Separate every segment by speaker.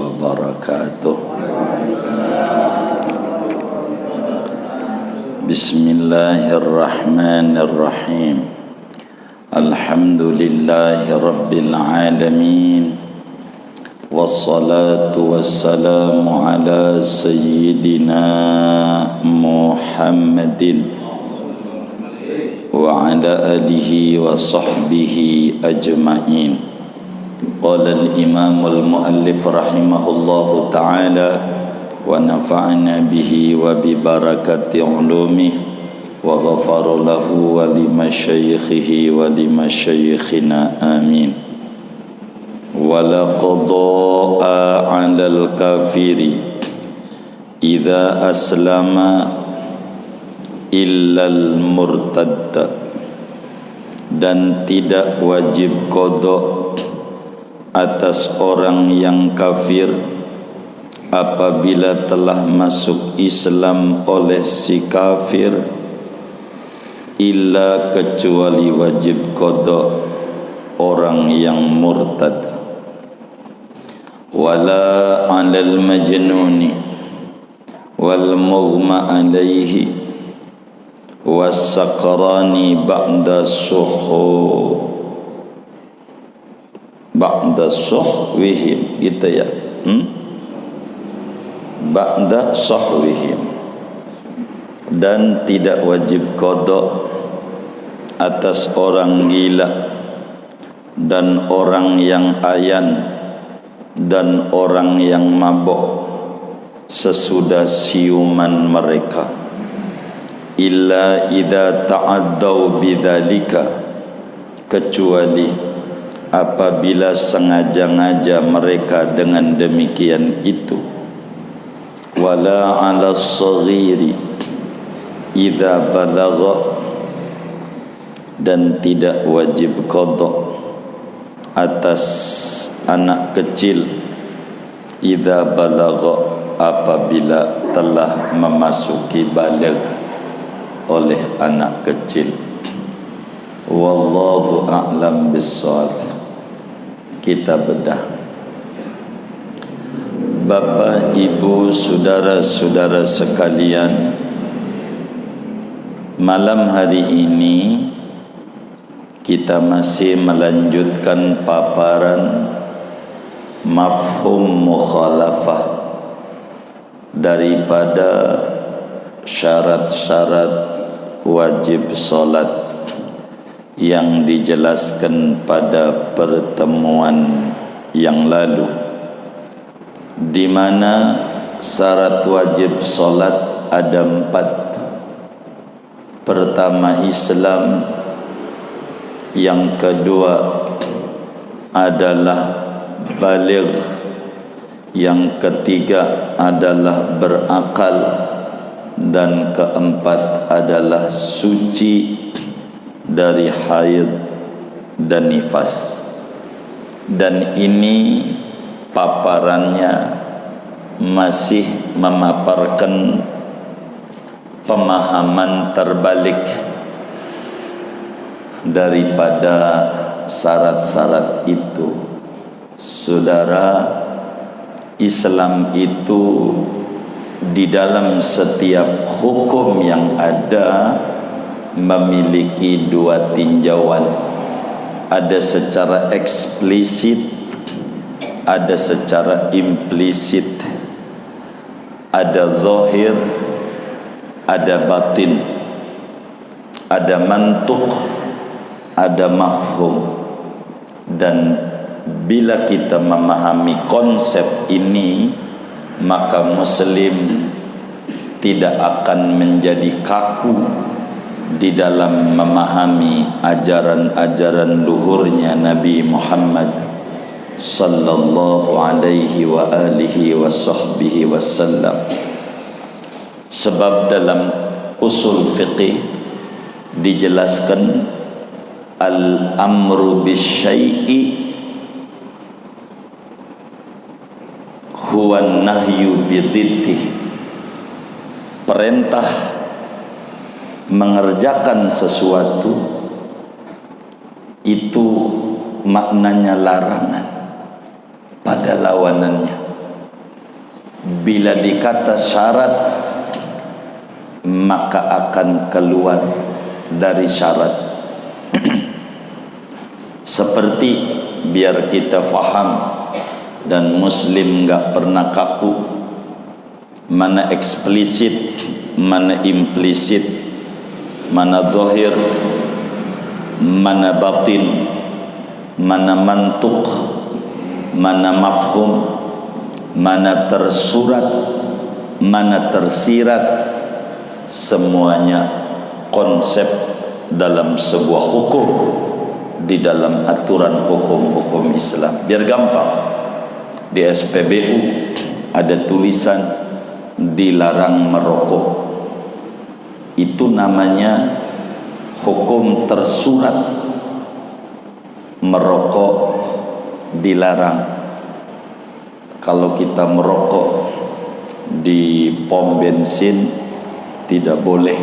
Speaker 1: wabarakatuh. Bismillahirrahmanirrahim. Alhamdulillahi rabbil alamin. Wassalatu wassalamu ala sayyidina Muhammadin wa ala alihi wa sahbihi ajma'in. Qala al-imam al-muallif rahimahullahu ta'ala wa nafa'ana bihi wa bi barakati ulumihi wa ghafara lahu wa limasyaikhihi wa limasyayikhina amin. Wa la qadaa 'alal kafiri idza aslama illal murtadda, dan tidak wajib qada atas orang yang kafir apabila telah masuk Islam oleh si kafir, illa kecuali wajib qada orang yang murtad. Wala 'alal majnuni wal mughma alaihi was-sakrani ba'da suhwihim gitu ya, ba'da suhwihim. Dan tidak wajib qada atas orang gila dan orang yang ayan dan orang yang mabok sesudah siuman mereka, illa idza ta'addaw bidzalika, kecuali apabila sengaja-ngaja mereka dengan demikian itu. Wala 'alas saghiri idza balagha, dan tidak wajib qada atas anak kecil idza balagha, apabila telah memasuki baligh oleh anak kecil. Wallahu a'lam bissawab. Kita bedah. Bapak, Ibu, saudara-saudara sekalian, malam hari ini kita masih melanjutkan paparan mafhum mukhalafah daripada syarat-syarat wajib solat yang dijelaskan pada pertemuan yang lalu, di mana syarat wajib solat ada 4. Pertama Islam, yang kedua adalah baligh, yang ketiga adalah berakal, dan keempat adalah suci dari haid dan nifas. Dan ini paparannya masih memaparkan pemahaman terbalik daripada syarat-syarat itu. Saudara, Islam itu di dalam setiap hukum yang ada memiliki 2 tinjauan. Ada secara eksplisit, ada secara implisit. Ada zahir, ada batin, ada mantuk, ada mafhum. Dan bila kita memahami konsep ini, maka Muslim tidak akan menjadi kaku di dalam memahami ajaran-ajaran luhurnya Nabi Muhammad sallallahu alaihi wa alihi wa sahbihi wasallam. Sebab dalam usul fiqih dijelaskan al-amru bisyai'i huwa nahyu bididdih. Perintah mengerjakan sesuatu itu maknanya larangan pada lawanannya. Bila dikata syarat, maka akan keluar dari syarat. Seperti biar kita faham dan muslim enggak pernah kaku, mana eksplisit, mana implisit, mana zahir, mana batin, mana mantuk, mana mafhum, mana tersurat, mana tersirat. Semuanya konsep dalam sebuah hukum, di dalam aturan hukum-hukum Islam. Biar gampang, di SPBU ada tulisan dilarang merokok. Itu namanya hukum tersurat, merokok dilarang. Kalau kita merokok di pom bensin tidak boleh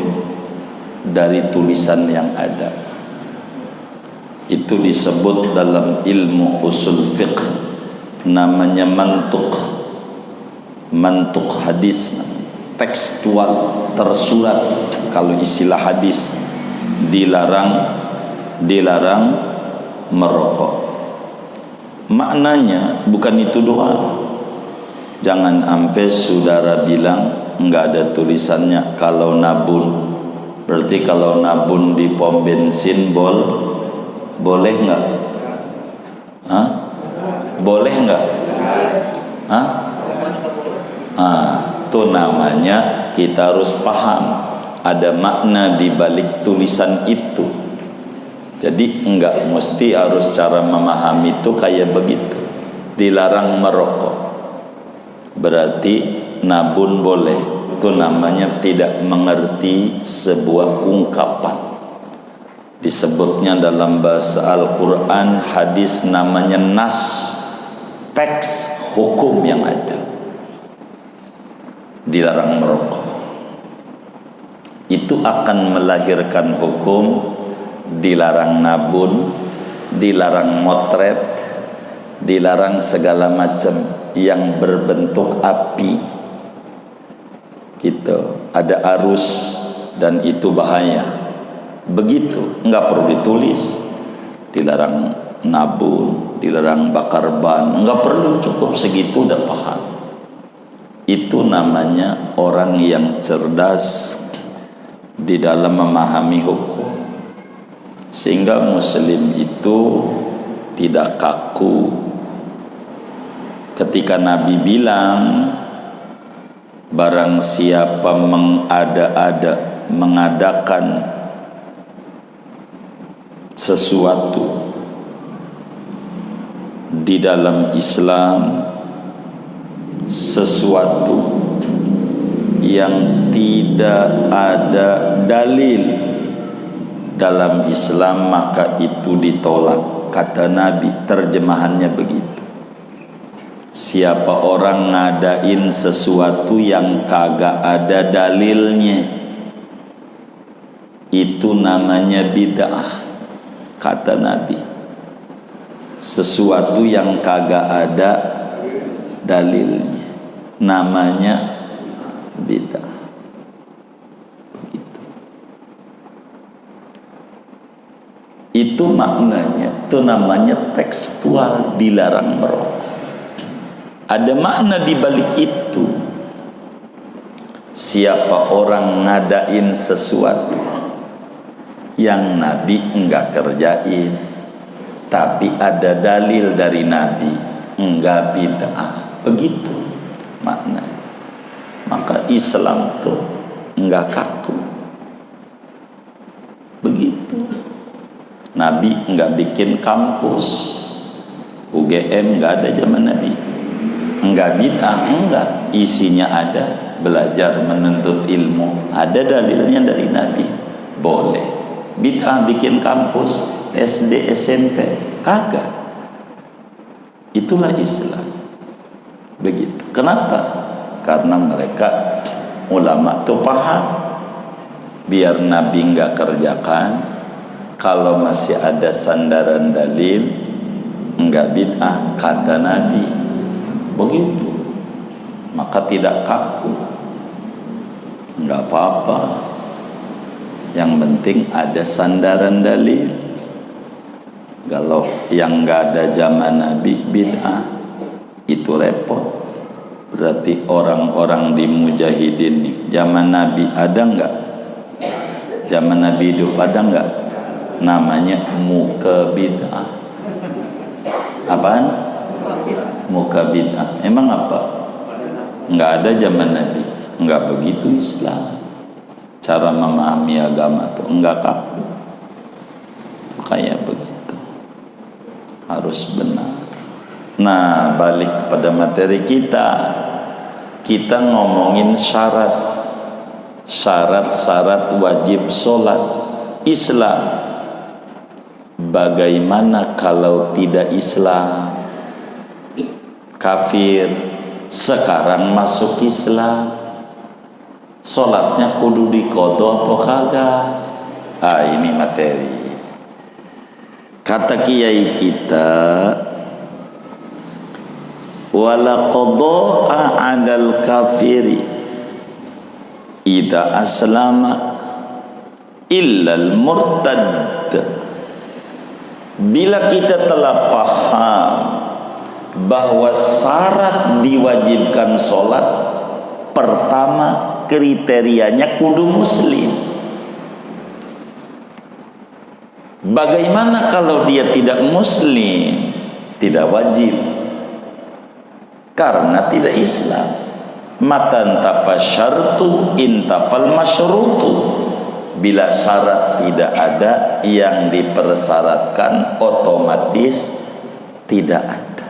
Speaker 1: dari tulisan yang ada. Itu disebut dalam ilmu usul fiqh namanya mantuk hadis, tekstual, tersurat. Kalau istilah hadis, dilarang merokok. Maknanya bukan itu doang. Jangan sampai saudara bilang enggak ada tulisannya kalau nabun. Berarti kalau nabun di pom bensin boleh enggak? Hah? Boleh enggak? Hah? Itu namanya kita harus paham ada makna di balik tulisan itu. Jadi enggak mesti harus cara memahami itu kayak begitu. Dilarang merokok berarti nabun boleh. Itu namanya tidak mengerti sebuah ungkapan. Disebutnya dalam bahasa Al-Quran, hadis namanya nas, teks hukum yang ada. Dilarang merokok. Itu akan melahirkan hukum dilarang nabun, dilarang motret, dilarang segala macam yang berbentuk api. Gitu. Ada arus dan itu bahaya. Begitu, enggak perlu ditulis. Dilarang nabun, dilarang bakar ban, enggak perlu, cukup segitu udah paham. Itu namanya orang yang cerdas di dalam memahami hukum. Sehingga muslim itu tidak kaku. Ketika Nabi bilang barang siapa mengadakan sesuatu di dalam Islam, sesuatu yang tidak ada dalil dalam Islam, maka itu ditolak. Kata Nabi, terjemahannya begitu. Siapa orang ngadain sesuatu yang kagak ada dalilnya, itu namanya bid'ah. Kata Nabi, sesuatu yang kagak ada dalilnya namanya bid'ah. Itu maknanya, itu namanya tekstual, dilarang merokok. Ada makna di balik itu. Siapa orang ngadain sesuatu yang Nabi enggak kerjain, tapi ada dalil dari Nabi, enggak bid'ah. Begitu maknanya. Maka Islam tuh enggak kaku. Begitu. Nabi enggak bikin kampus. UGM enggak ada zaman Nabi. Enggak bid'ah, enggak. Isinya ada, belajar menuntut ilmu. Ada dalilnya dari Nabi. Boleh. Bid'ah bikin kampus SD, SMP, kagak. Itulah Islam. Begitu. Kenapa? Karena mereka ulama tuh paham. Biar Nabi enggak kerjakan, kalau masih ada sandaran dalil, enggak bid'ah, kata Nabi. Begitu. maka tidak kaku, nggak apa-apa. Yang penting ada sandaran dalil. Kalau yang nggak ada zaman Nabi bid'ah, itu repot. Berarti orang-orang di mujahidin nih, zaman Nabi ada nggak? Zaman Nabi hidup ada nggak? Namanya muka bid'ah. Apaan? Muka bid'ah. Emang apa? Nggak ada zaman Nabi. Nggak begitu Islam. Cara memahami agama tuh nggak kaku. Kayak begitu. Harus benar. Nah, balik kepada materi kita. Kita ngomongin syarat-syarat wajib sholat Islam. Bagaimana kalau tidak Islam? Kafir, sekarang masuk Islam, sholatnya kudu diqodho apa kagak? Ini materi. Kata kiai kita, wala qadha'a 'alal kafiri idza aslama illa al murtad. Bila kita telah paham bahwa syarat diwajibkan sholat, pertama kriterianya kudu muslim. Bagaimana kalau dia tidak muslim? Tidak wajib, karena tidak Islam. Matan tafasyartu intafal masyrutu. Bila syarat tidak ada, yang dipersyaratkan otomatis tidak ada.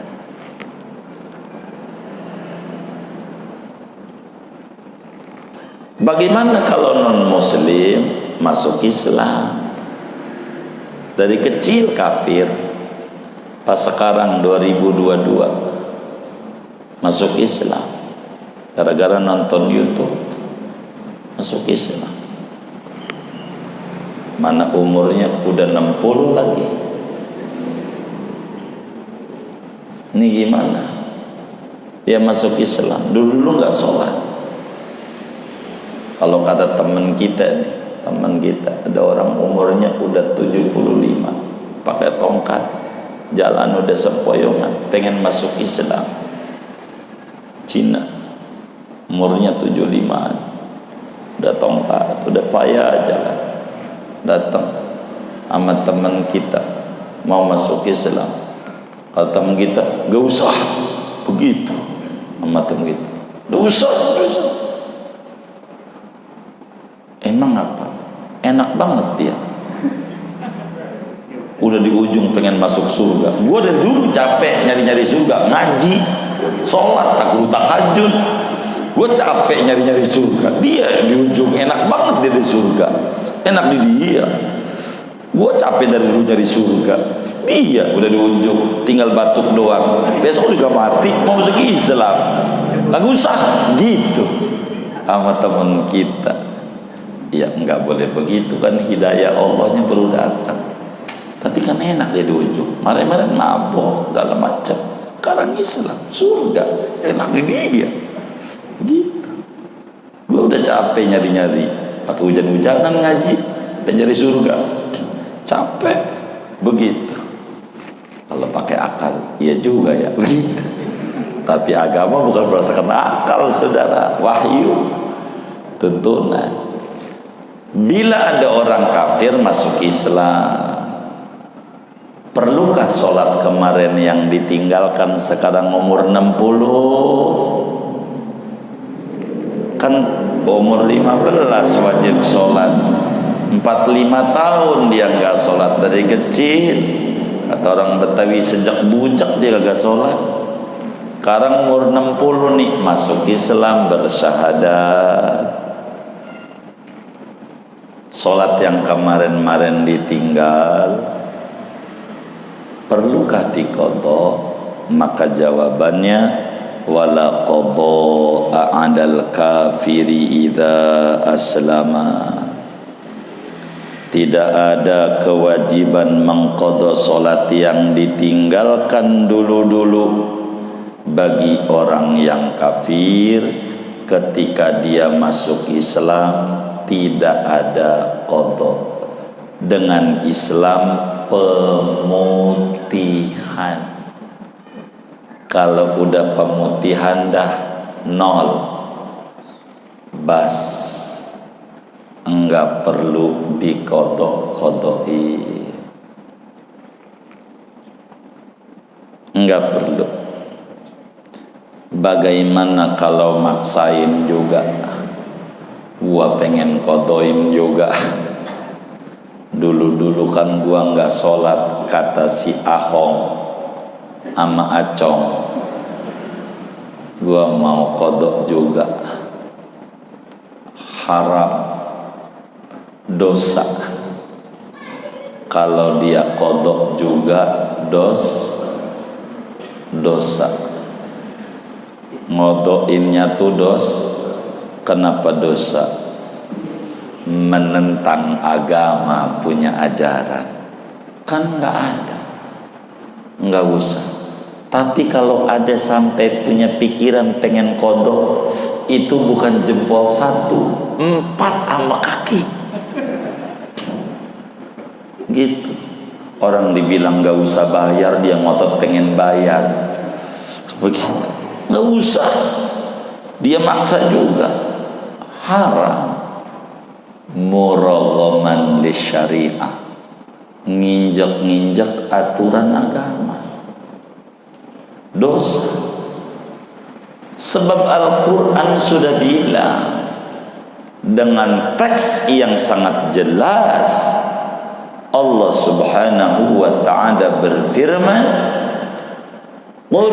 Speaker 1: Bagaimana kalau non muslim masuk Islam? Dari kecil kafir, pas sekarang 2022 masuk Islam gara-gara nonton YouTube, masuk Islam. Mana umurnya udah 60 lagi. Ini gimana? Dia masuk Islam, dulu nggak sholat. Kalau kata teman kita nih, teman kita ada orang umurnya udah 75, pakai tongkat, jalan udah sempoyongan, pengen masuk Islam. Cina, umurnya 75-an, udah tongkat, udah payah jalan. Datang sama teman kita mau masuk Islam. Kalau teman kita, gak usah begitu. Sama teman kita, gak usah. Emang apa? Enak banget dia. Udah di ujung pengen masuk surga. Gue dari dulu capek nyari-nyari surga, ngaji, sholat, tahajud. Gue capek nyari-nyari surga. Dia di ujung enak banget dia di surga. Enak di dia. Gue capek dari dulu nyari surga. Dia udah di ujung, tinggal batuk doang. Besok juga mati, mau masuk Islam. Gak usah gitu. Sama teman kita. Ya enggak boleh begitu kan, hidayah Allahnya baru datang. Tapi kan enak dia di ujung, marah-marah mabok segala macam. Sekarang Islam, surga, enak di dia. Begitu. Gue udah capek nyari-nyari, pakai hujan-hujanan ngaji, pencari surga. Capek begitu. Kalau pakai akal, iya juga ya. Tapi agama bukan berdasarkan akal, saudara. Wahyu, tuntunan. Bila ada orang kafir masuk Islam, perlukah sholat kemarin yang ditinggalkan sekarang umur 60? Kan umur 15 wajib sholat. 45 tahun dia nggak sholat dari kecil. Kata orang Betawi, sejak bujak dia kagak sholat. Sekarang umur 60 nih masuk Islam, bersyahadat. Sholat yang kemarin-kemarin ditinggal, perlukah diqodho? Maka jawabannya, wala qadha'a 'alal kafiri idza aslama. Tidak ada kewajiban mengqodho sholat yang ditinggalkan dulu-dulu bagi orang yang kafir ketika dia masuk Islam tidak ada qadha. Dengan Islam pemutihan. Kalau udah pemutihan dah nol, bas, enggak perlu dikodok-kodoi, enggak perlu. Bagaimana kalau maksain juga, gua pengen kodoin juga. Dulu kan gua nggak sholat, kata si Ahong sama Acong, gua mau kodok juga. Haram, dosa. Kalau dia kodok juga dosa. Ngodoinnya tuh kenapa dosa? Menentang agama punya ajaran. Kan nggak ada, nggak usah. Tapi kalau ada sampai punya pikiran pengen kodok, itu bukan jempol 1, 4 sama kaki. Gitu. Orang dibilang nggak usah bayar, dia ngotot pengen bayar. Begitu. Nggak usah. Dia maksa juga. Haram. Muraghaman li syariah, nginjak-nginjak aturan agama, dosa. Sebab Al-Quran sudah bilang dengan teks yang sangat jelas. Allah subhanahu wa ta'ala berfirman, qul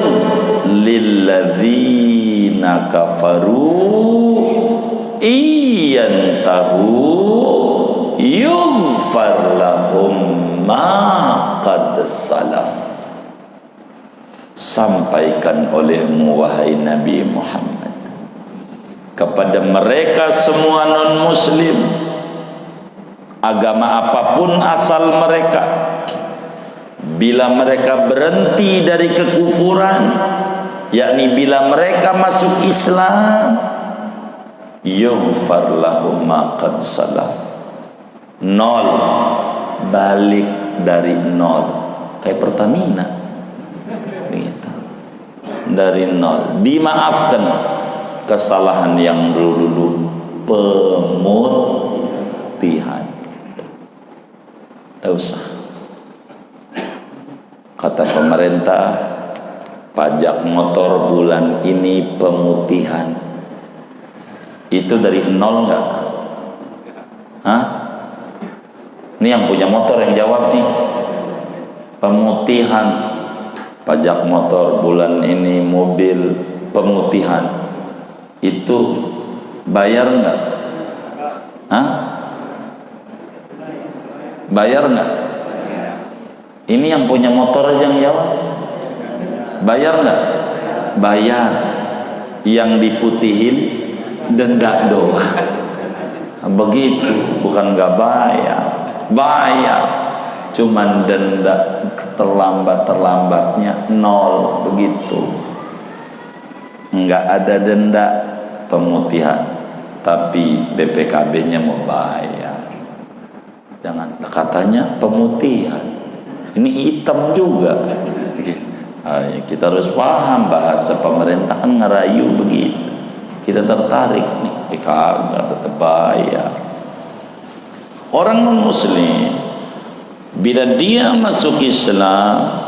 Speaker 1: lilladzina kafaru iyantahu yughfar lahum ma qad salaf. Sampaikan olehmu wahai Nabi Muhammad kepada mereka semua non muslim, agama apapun asal mereka, bila mereka berhenti dari kekufuran, yakni bila mereka masuk Islam, yughfar lahum ma qad salaf. Nol, balik dari nol, kayak Pertamina gitu. Dari nol dimaafkan kesalahan yang dulu pemutihan. Tidak usah. Kata pemerintah, pajak motor bulan ini pemutihan. Itu dari nol enggak? Hah? Ini yang punya motor yang jawab nih. Pemutihan. Pajak motor bulan ini mobil pemutihan. Itu bayar enggak? Hah? Bayar enggak? Ini yang punya motor aja yang jawab. Bayar enggak? Bayar. Yang diputihin denda doang. Begitu, bukan nggak bayar, cuman denda terlambatnya nol, begitu. Nggak ada denda pemutihan, tapi BPKB-nya mau bayar. Jangan, katanya pemutihan, ini hitam juga. Kita harus paham bahasa pemerintah kan ngerayu begitu. Kita tertarik nih, kagak, tetap bayar. Orang non-muslim bila dia masuk Islam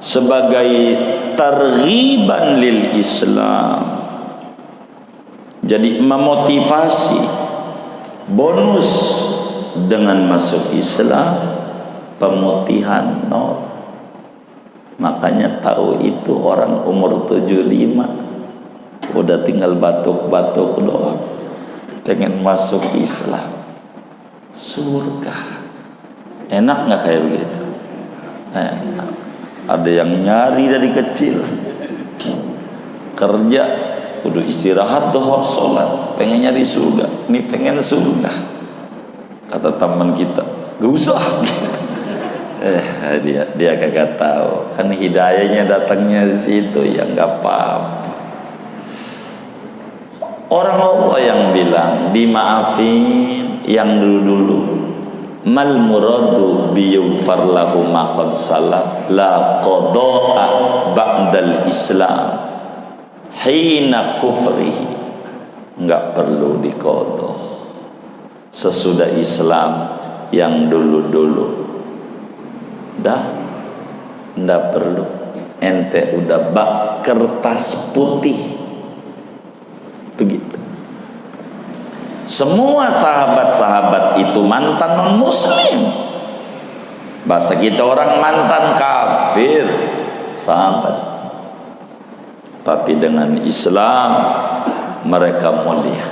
Speaker 1: sebagai targhiban lil Islam, jadi memotivasi, bonus dengan masuk Islam, pemutihan nol. Makanya tahu itu orang umur 75 udah tinggal batuk-batuk doang, pengen masuk Islam, surga. Enak nggak kayak begitu? Enak. Ada yang nyari dari kecil, kerja kudu istirahat, dohor, sholat, pengen nyari surga. Ini pengen surga. Kata teman kita, gak usah. Dia kagak tahu kan hidayahnya datangnya di situ, ya nggak apa-apa. Orang Allah yang bilang dimaafin yang dulu-dulu. Mal muradu biyughfar lahu ma qad salaf la qada'a ba'dal Islam hina kufrihi. Enggak perlu diqadha sesudah Islam yang dulu-dulu. Dah, ndak perlu. Ente udah bak kertas putih. Begitu. Semua sahabat-sahabat itu mantan non-muslim. Bahasa kita orang mantan kafir, sahabat. Tapi dengan Islam mereka mulia.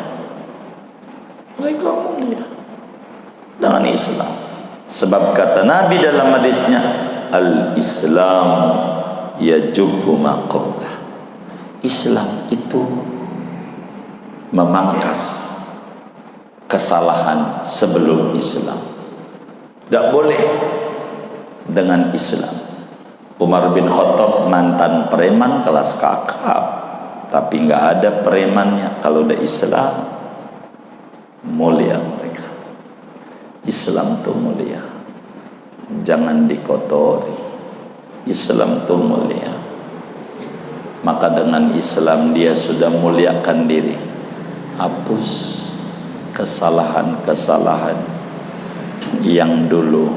Speaker 1: Mereka mulia dengan Islam. Sebab kata Nabi dalam hadisnya, al-Islam yajubbu ma qablah. Islam itu memangkas kesalahan sebelum Islam. Tak boleh dengan Islam. Umar bin Khattab mantan preman kelas kakap, tapi nggak ada premannya. Kalau udah Islam, mulia mereka. Islam tuh mulia, jangan dikotori. Islam tuh mulia. Maka dengan Islam dia sudah muliakan diri. Hapus kesalahan-kesalahan yang dulu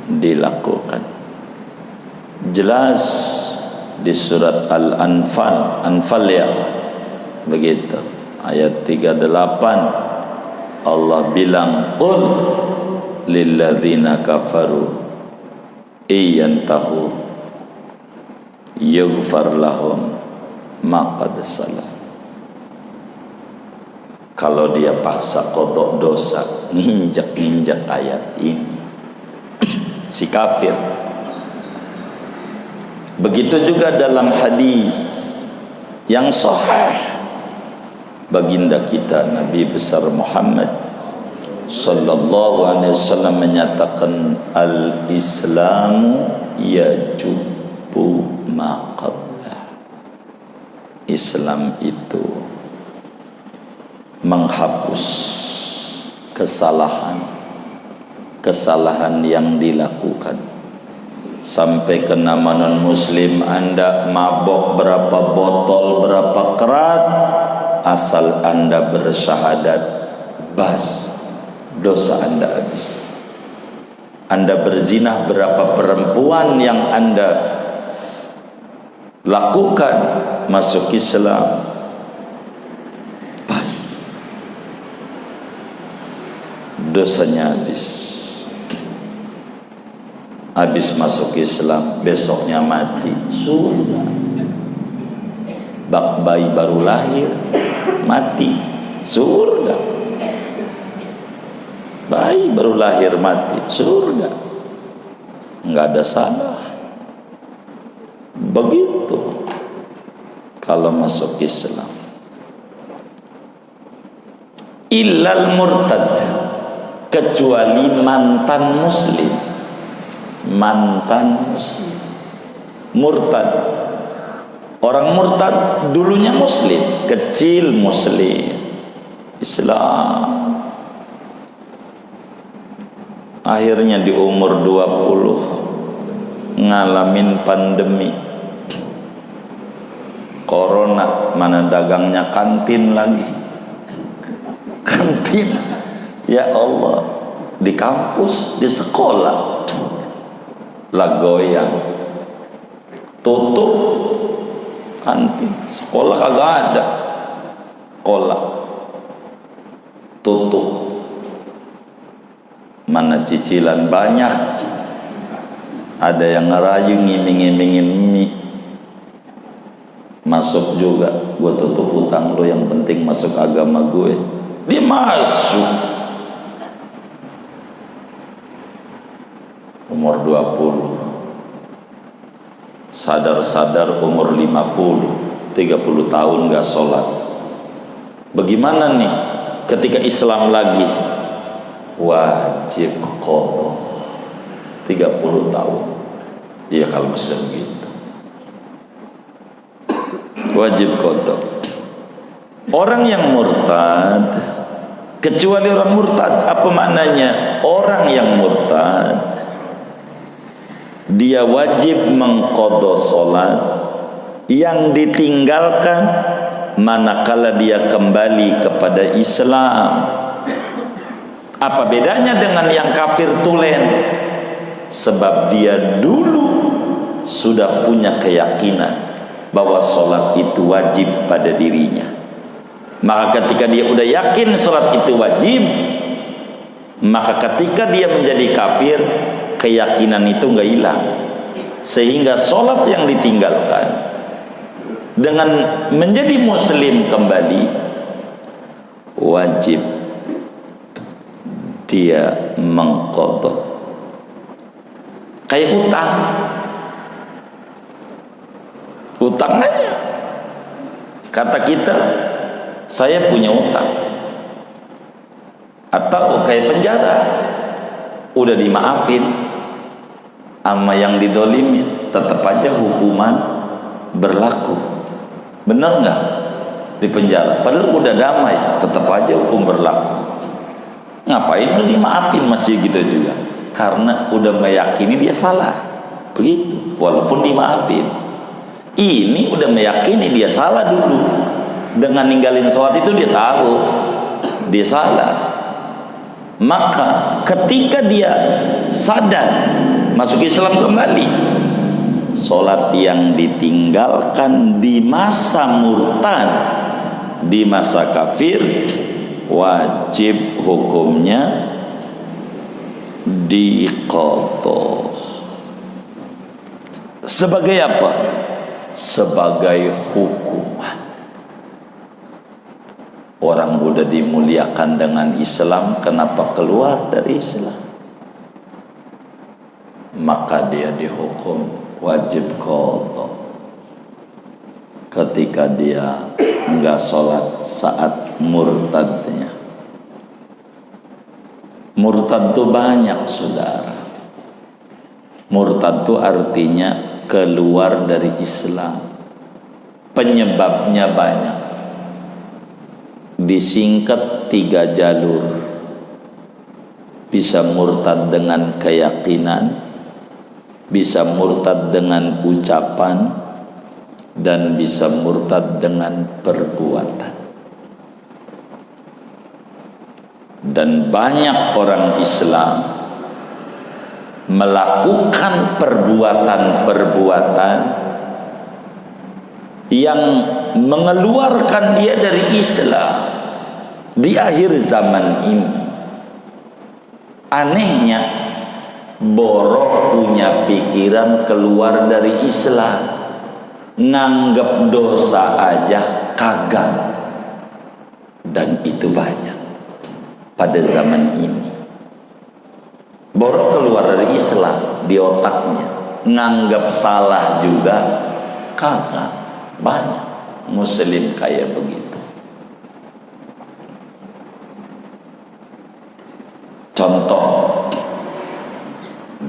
Speaker 1: dilakukan. Jelas di surat Al-Anfal ya, begitu ayat 38 Allah bilang, qul lilladzina kafaru iyantahu yughfar lahum ma qad salaf. Kalau dia paksa kodok dosa, nginjak-nginjak ayat ini, si kafir. Begitu juga dalam hadis yang sahih, baginda kita Nabi besar Muhammad sallallahu alaihi wasallam menyatakan, al-Islamu yajubbu ma qablah. Islam itu menghapus kesalahan yang dilakukan. Sampai ke nama non muslim, Anda mabok berapa botol, berapa kerat, asal Anda bersyahadat, bas, dosa Anda habis. Anda berzinah, berapa perempuan yang Anda lakukan, masuk Islam, pas, dosanya habis. Habis masuk Islam, besoknya mati, surga. Bak bayi baru lahir, mati, surga. Bayi baru lahir mati, surga. Enggak ada salah. Begitu kalau masuk Islam. Illal murtad, kecuali mantan muslim. Mantan muslim, murtad. Orang murtad dulunya muslim, kecil muslim, Islam, akhirnya di umur 20 ngalamin pandemi corona, mana dagangnya kantin lagi, kantin, ya Allah, di kampus, di sekolah lah goyang, tutup kantin, sekolah kagak ada, sekolah tutup, mana cicilan banyak, ada yang ngerayu ngiming-ngimingin mie, masuk juga, gue tutup hutang lo, yang penting masuk agama gue, dia masuk. Umur 20, sadar-sadar umur 50, 30 tahun gak sholat. Bagaimana nih ketika Islam lagi? Wajib qadha, 30 tahun. Iya kalau masih begitu. Wajib qada. Orang yang murtad, kecuali orang murtad, apa maknanya? Orang yang murtad dia wajib mengqadha salat yang ditinggalkan manakala dia kembali kepada Islam. Apa bedanya dengan yang kafir tulen? Sebab dia dulu sudah punya keyakinan bahwa salat itu wajib pada dirinya. Maka ketika dia udah yakin salat itu wajib, maka ketika dia menjadi kafir, keyakinan itu nggak hilang, sehingga sholat yang ditinggalkan dengan menjadi muslim kembali wajib dia mengqadha. Kayak utang aja. Kata kita, saya punya utang. Atau kayak penjara, udah dimaafin sama yang didolimin, tetap aja hukuman berlaku. Benar nggak? Di penjara padahal udah damai, tetap aja hukum berlaku. Ngapain lu dimaafin masih gitu juga? Karena udah meyakini dia salah, begitu, walaupun dimaafin. Ini udah meyakini dia salah dulu, dengan ninggalin sholat itu dia tahu dia salah. Maka ketika dia sadar masuk Islam kembali, sholat yang ditinggalkan di masa murtad, di masa kafir, wajib hukumnya diqadha. Sebagai apa? Sebagai hukuman. Orang udah dimuliakan dengan Islam, kenapa keluar dari Islam? Maka dia dihukum wajib qadha. Ketika dia enggak sholat saat murtadnya. Murtad itu banyak, saudara. Murtad itu artinya keluar dari Islam. Penyebabnya banyak. Disingkat 3 jalur. Bisa murtad dengan keyakinan, bisa murtad dengan ucapan, dan bisa murtad dengan perbuatan. Dan banyak orang Islam melakukan perbuatan-perbuatan yang mengeluarkan dia dari Islam di akhir zaman ini. Anehnya, borok punya pikiran keluar dari Islam, nganggep dosa aja kagak, dan itu banyak pada zaman ini. Borok keluar dari Islam di otaknya, nganggep salah juga kagak, banyak muslim kayak begitu. Contoh,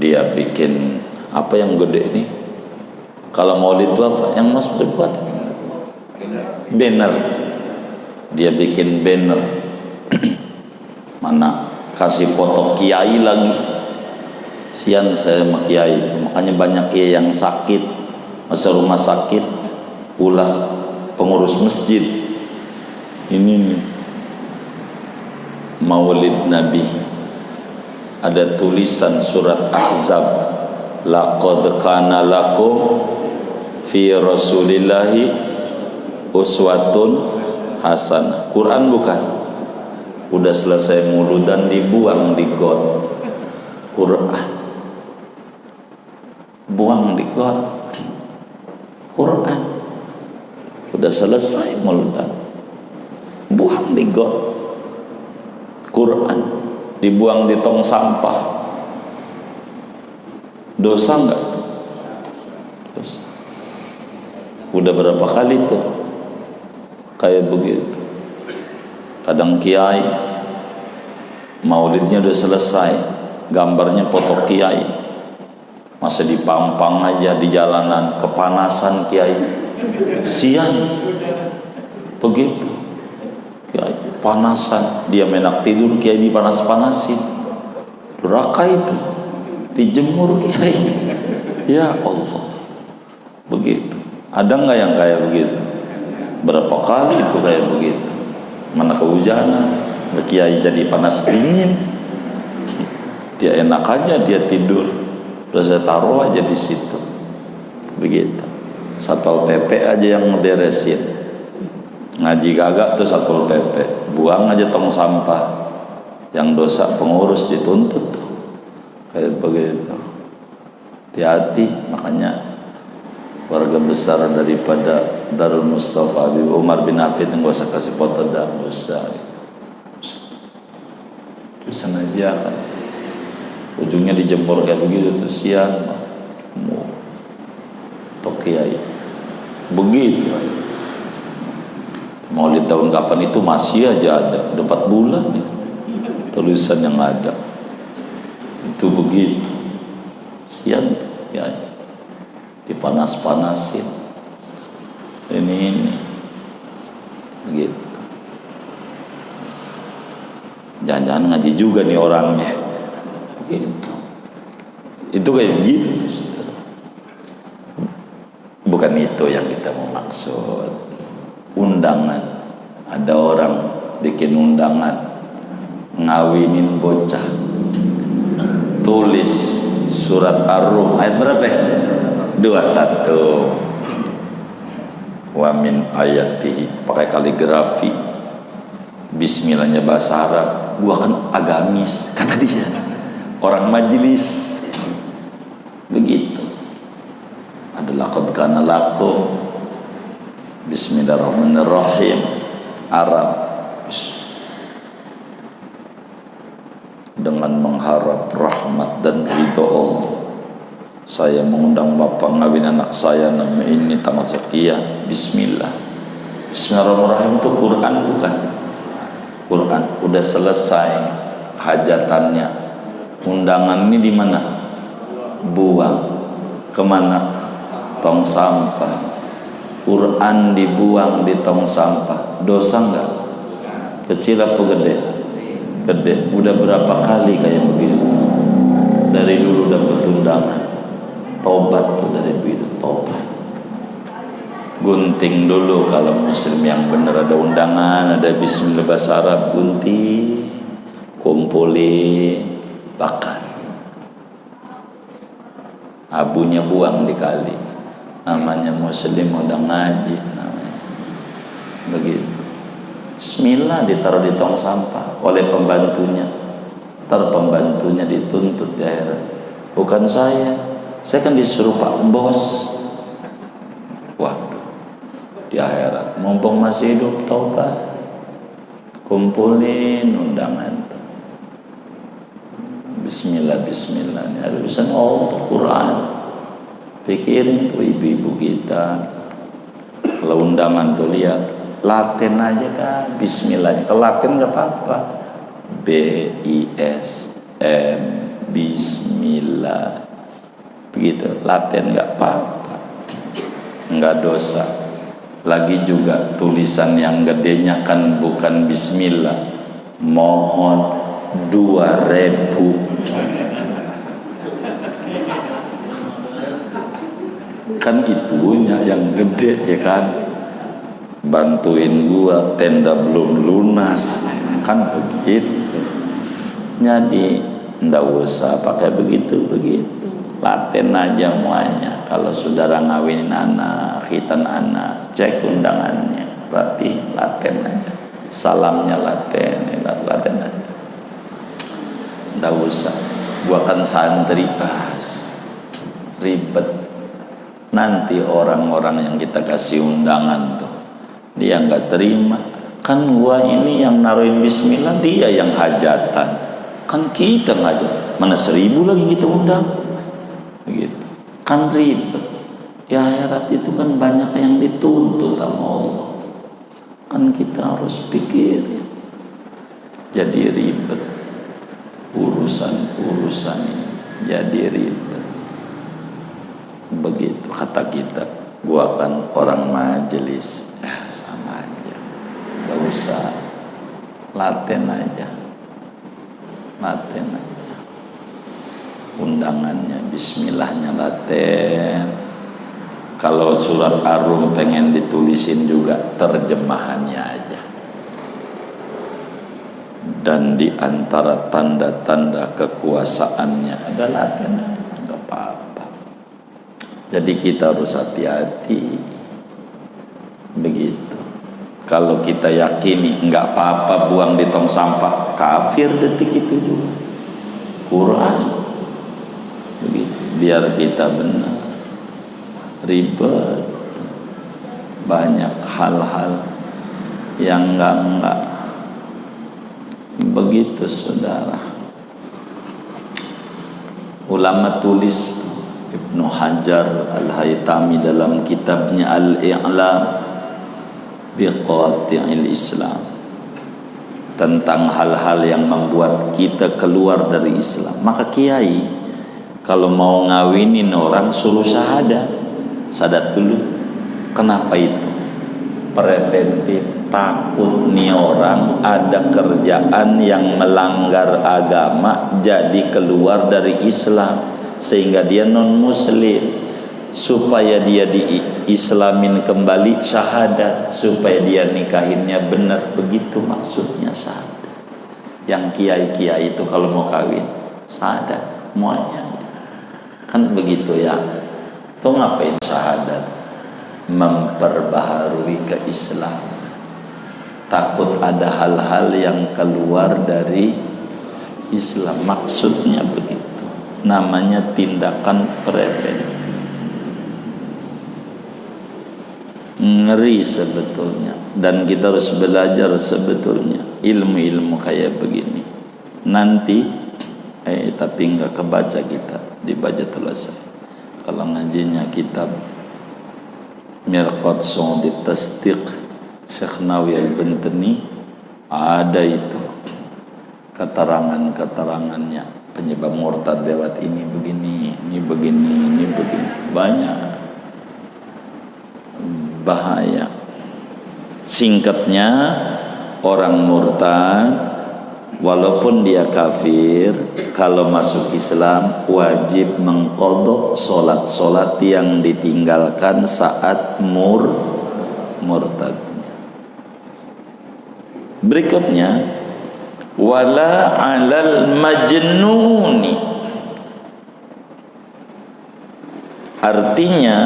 Speaker 1: dia bikin apa yang gede nih? Kalau maulid itu apa? Yang mas berbuat banner. Dia bikin banner. Mana kasih foto kiai lagi. Sian saya sama kiai itu. Makanya banyak kiai yang sakit, masuk rumah sakit, ulah pengurus masjid. Ini nih, maulid Nabi. Ada tulisan surat Ahzab, laqad kana lakum fi rasulillahi uswatun hasanah. Quran bukan? Udah selesai muludan dibuang di got. Quran buang di got. Quran udah selesai muludan, buang di got. Quran dibuang di tong sampah. Dosa enggak? Dosa. Udah berapa kali tuh kayak begitu. Kadang kiai maulidnya udah selesai, gambarnya foto kiai, masa dipampang aja di jalanan, kepanasan kiai, sian begitu kiai, panasan, dia menak tidur kiai dipanas-panasin, durhaka itu, dijemur kiai, ya Allah, begitu. Ada nggak yang kayak begitu? Berapa kali itu kayak begitu? Mana kehujanan, kiai jadi panas dingin, dia enak aja dia tidur, udah saya taruh aja di situ, begitu. Satpol PP aja yang ngeberesin, ngaji kagak tuh satpol PP, buang aja tong sampah, yang dosa pengurus dituntut tuh, kayak begitu. Hati-hati, makanya keluarga besar daripada Darul Mustafa Habib Umar bin Hafid nggak usah kasih foto, dah nggak usah, terusan aja kan, ujungnya dijemur kayak begitu tuh, siang mau tokiai begitu. Maulid tahun kapan itu masih aja ada, udah 4 bulan ya, tulisan yang ada itu begitu, siang tuh ya, dipanas-panasin ini begitu. Jangan-jangan ngaji juga nih orangnya gitu. Itu kayak begitu. Bukan itu yang kita mau maksud. Undangan, ada orang bikin undangan ngawinin bocah, tulis surat Ar-Rum ayat berapa ya? 21. Wa min ayatihi, pakai kaligrafi, bismillahnya bahasa Arab. Gua kan agamis, kata dia, orang majelis begitu. Ada laqad kana lakum, bismillahirrahmanirrahim, Arab, dengan mengharap rahmat dan ridho Allah, saya mengundang bapak ngawin anak saya, nama ini tanggal sekian, bismillah. Bismillahirrahmanirrahim itu Quran bukan? Quran. Udah selesai hajatannya, undangan ini di mana? Buang kemana? Tong sampah. Quran dibuang di tong sampah, dosa enggak? Kecil apa gede? Gede. Udah berapa kali kayak begitu? Dari dulu dapat undangan, tobat tuh dari begitu, tobat. Gunting dulu kalau muslim yang benar, ada undangan, ada bismillah bahasa Arab, gunting, kumpulin, bakar. Abunya buang di kali. Namanya muslim udah ngaji, namanya begitu. Bismillah ditaruh di tong sampah oleh pembantunya. Ntar pembantunya dituntut di akhirat. Bukan saya kan disuruh Pak Bos. Waduh, di akhirat mumpung masih hidup, taubat, kumpulin undangan. Bismillah, bismillah, ini ada urusan Allah, Quran. Pikirin tuh ibu-ibu kita, kalau undangan tuh lihat Latin aja kan, bismillahnya. Kalau Latin nggak apa-apa, B-I-S-M, bismillah, begitu. Latin nggak apa-apa, nggak dosa. Lagi juga tulisan yang gedenya kan bukan bismillah, mohon 2.000. Kan itunya yang gede ya kan, bantuin gua, tenda belum lunas, kan begitu. Jadi ndak usah pakai begitu, Latin aja muanya. Kalau saudara ngawinin anak, khitan anak, cek undangannya rapi, Latin aja, salamnya Latin aja, ndak usah. Gua kan santri, ribet. Nanti orang-orang yang kita kasih undangan tuh, dia nggak terima. Kan gua ini yang naruhin bismillah, dia yang hajatan. Kan kita ngajak, mana 1000 lagi kita undang, begitu. Kan ribet. Di akhirat itu kan banyak yang dituntut sama Allah. Kan kita harus pikir. Jadi ribet urusan ini, jadi ribet. kata kita, gua kan orang majelis, sama aja, gak usah, laten aja, undangannya, bismillahnya laten. Kalau surat Ar-Rum pengen ditulisin juga terjemahannya aja. Dan di antara tanda-tanda kekuasaannya adalah laten, nggak apa-apa. Jadi kita harus hati-hati begitu. Kalau kita yakini nggak apa-apa buang di tong sampah, kafir detik itu juga. Quran begitu. Biar kita benar. Ribet, banyak hal-hal yang enggak begitu, saudara. Ulama tulis, Ibnu Hajar Al-Haytami dalam kitabnya Al-I'lam Biqati'il Islam, tentang hal-hal yang membuat kita keluar dari Islam. Maka kiai kalau mau ngawinin orang suruh syahadat dulu. Kenapa itu? Preventif, takut nih orang ada kerjaan yang melanggar agama jadi keluar dari Islam sehingga dia non muslim, supaya dia diislamin kembali syahadat, supaya dia nikahinnya benar. Begitu maksudnya syahadat. Yang kiai-kiai itu kalau mau kawin syahadat semuanya, kan begitu ya. Tuh ngapain syahadat? Memperbaharui keislaman. Takut ada hal-hal yang keluar dari Islam. Maksudnya begitu. Namanya tindakan preventif. Ngeri sebetulnya. Dan kita harus belajar sebetulnya ilmu-ilmu kayak begini. Nanti tapi nggak kebaca kita di Bajatul Asai. Kalau ngajinya kitab Mirqat Su'udit Tasdiq Syekh Nawawi Al-Bantani, ada itu keterangannya, penyebab murtad lewat ini begini, ini begini, banyak, bahaya. Singkatnya, orang murtad walaupun dia kafir, kalau masuk Islam wajib mengqadha solat yang ditinggalkan saat murtadnya. Berikutnya, wala 'alal majnuni. Artinya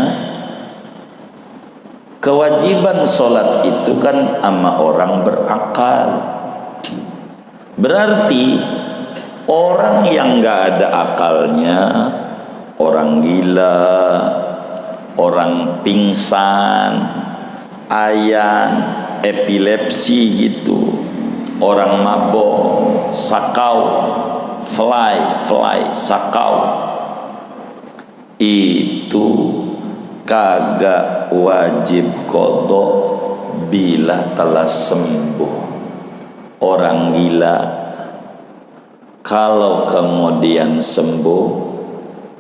Speaker 1: kewajiban solat itu kan sama orang berakal. Berarti orang yang nggak ada akalnya, orang gila, orang pingsan, ayan, epilepsi gitu, orang mabok, sakau, sakau, itu kagak wajib qadha bila telah sembuh. Orang gila kalau kemudian sembuh,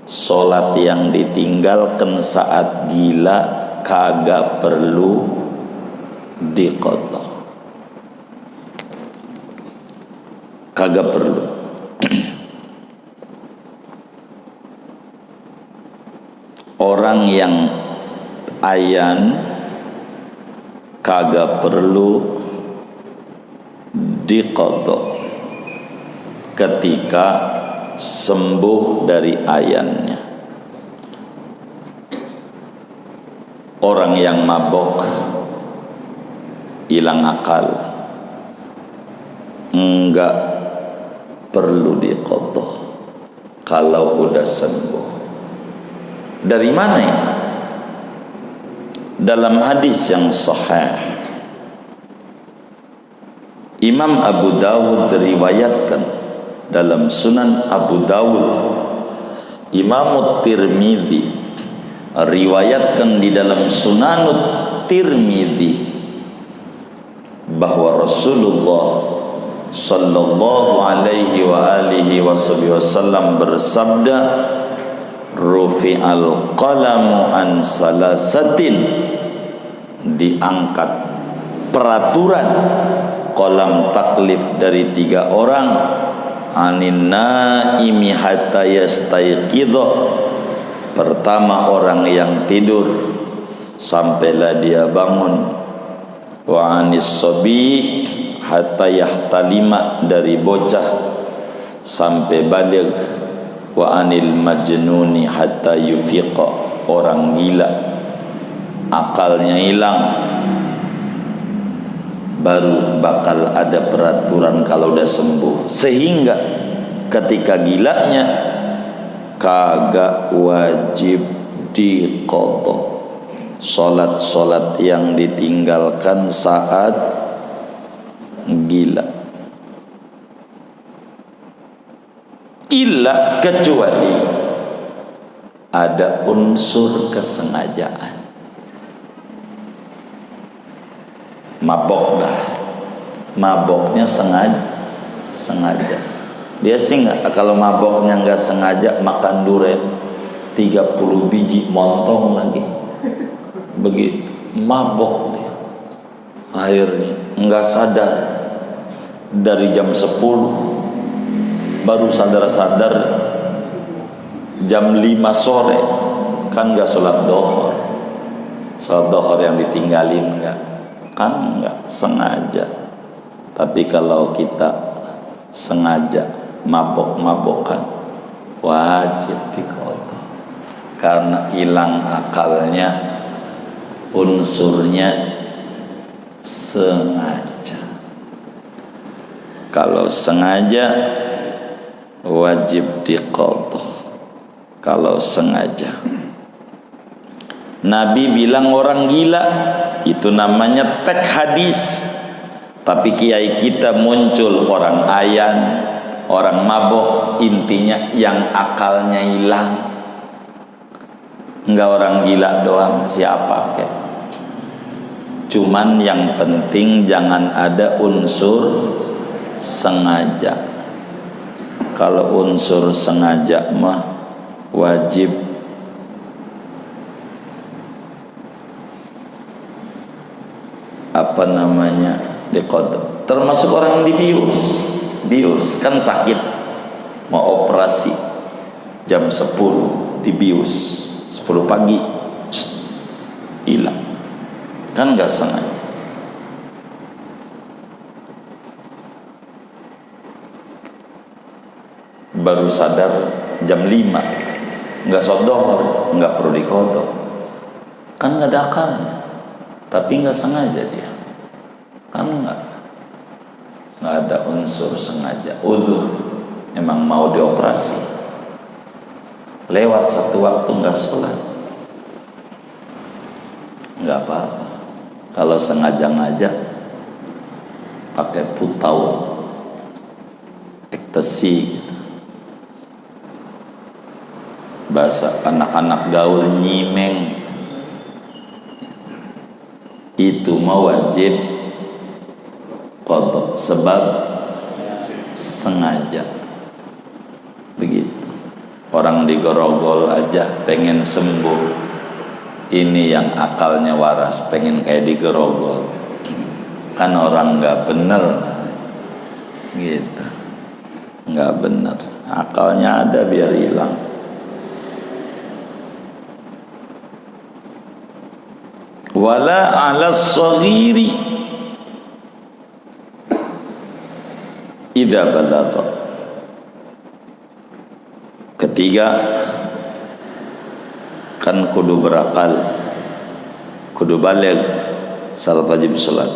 Speaker 1: solat yang ditinggalkan saat gila kagak perlu diqadha, kagak perlu. Orang yang ayan kagak perlu diqadha ketika sembuh dari ayannya. Orang yang mabok, hilang akal, enggak perlu diqadha kalau udah sembuh. Dari mana ini? Dalam hadis yang sahih, Imam Abu Dawud riwayatkan dalam Sunan Abu Dawud, Imam Tirmidzi riwayatkan di dalam Sunanut Tirmidzi, bahwa Rasulullah sallallahu alaihi wa alihi wasallam bersabda, rufi'al qalamu an salasatin, diangkat peraturan qalam taklif dari 3 orang, anin naimi hatta yastayqidha, pertama orang yang tidur sampailah dia bangun, wa anis sabi hatta yahtalima, dari bocah sampai baligh, wa anil majnuni hatta yufiqa, orang gila akalnya hilang baru bakal ada peraturan kalau udah sembuh. Sehingga ketika gilanya kagak wajib diqadha salat-salat yang ditinggalkan saat gila, illa, kecuali ada unsur kesengajaan. Mabok dah, maboknya sengaja. Dia sih nggak, kalau maboknya nggak sengaja makan durian 30 biji montong lagi, begitu mabok dia. Akhirnya nggak sadar, dari jam 10 baru sadar-sadar jam 5 sore, kan nggak sholat dohor. Sholat dohor yang ditinggalin nggak, kan nggak sengaja. Tapi kalau kita sengaja mabok-mabokan, wajib diqadha, karena hilang akalnya, unsurnya sengaja. Kalau sengaja wajib diqadha, kalau sengaja. Nabi bilang orang gila itu namanya tek hadis. Tapi kiai kita muncul orang ayan, orang mabok, intinya yang akalnya hilang. Enggak orang gila doang, siapa kek. Cuman yang penting jangan ada unsur sengaja. Kalau unsur sengaja mah wajib diqadha. Termasuk orang yang dibius kan sakit, mau operasi jam 10 dibius, 10 pagi hilang, kan nggak sengaja. Baru sadar jam 5, nggak sholat dohor, nggak perlu diqadha, kan nggak ada akalnya. Tapi nggak sengaja dia, kan nggak ada unsur sengaja. Udzur, emang mau dioperasi, lewat 1 waktu nggak sholat, nggak apa-apa. Kalau sengaja ngajak pakai putau, ekstasi, bahasa anak-anak gaul nyimeng, itu mau wajib qadha sebab sengaja. Begitu. Orang digerogol aja pengen sembuh, ini yang akalnya waras pengen kayak digerogol, kan orang nggak bener gitu, nggak bener, akalnya ada biar hilang. Wala 'alas shaghiri idza balagha. Ketiga, kan kudu berakal, kudu baligh, syarat wajib salat.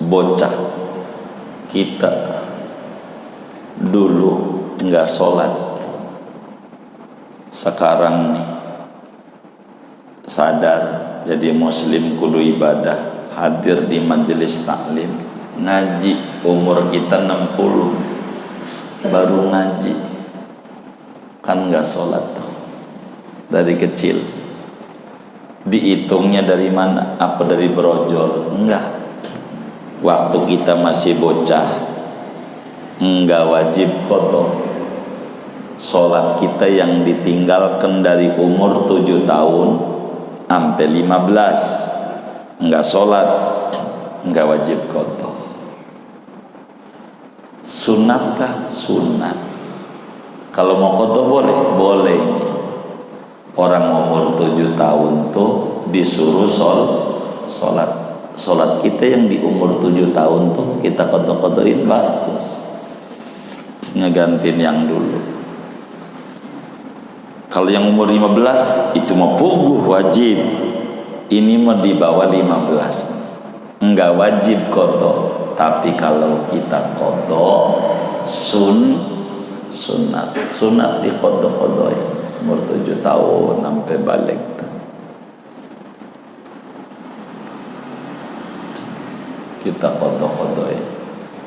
Speaker 1: Bocah kita dulu enggak sholat, sekarang nih sadar jadi muslim kudu ibadah, hadir di majelis taklim, ngaji. Umur kita 60 baru ngaji, kan nggak sholat tuh dari kecil. Dihitungnya dari mana? Apa dari brojol? Enggak. Waktu kita masih bocah enggak wajib qadha Sholat kita yang ditinggalkan dari umur 7 tahun sampai 15 enggak sholat, enggak wajib qadha. Sunatkah? Sunat. Kalau mau qadha boleh? Boleh. Orang umur 7 tahun tuh disuruh sholat. Sholat kita yang di umur 7 tahun tuh kita qadha-qadhain bagus, ngegantiin yang dulu. Kalau yang umur 15 itu mau puguh wajib. Ini mau di bawah 15 enggak wajib qadha. Tapi kalau kita qadha sunat di qadha-qadha umur 7 tahun sampai balik. Kita qadha-qadha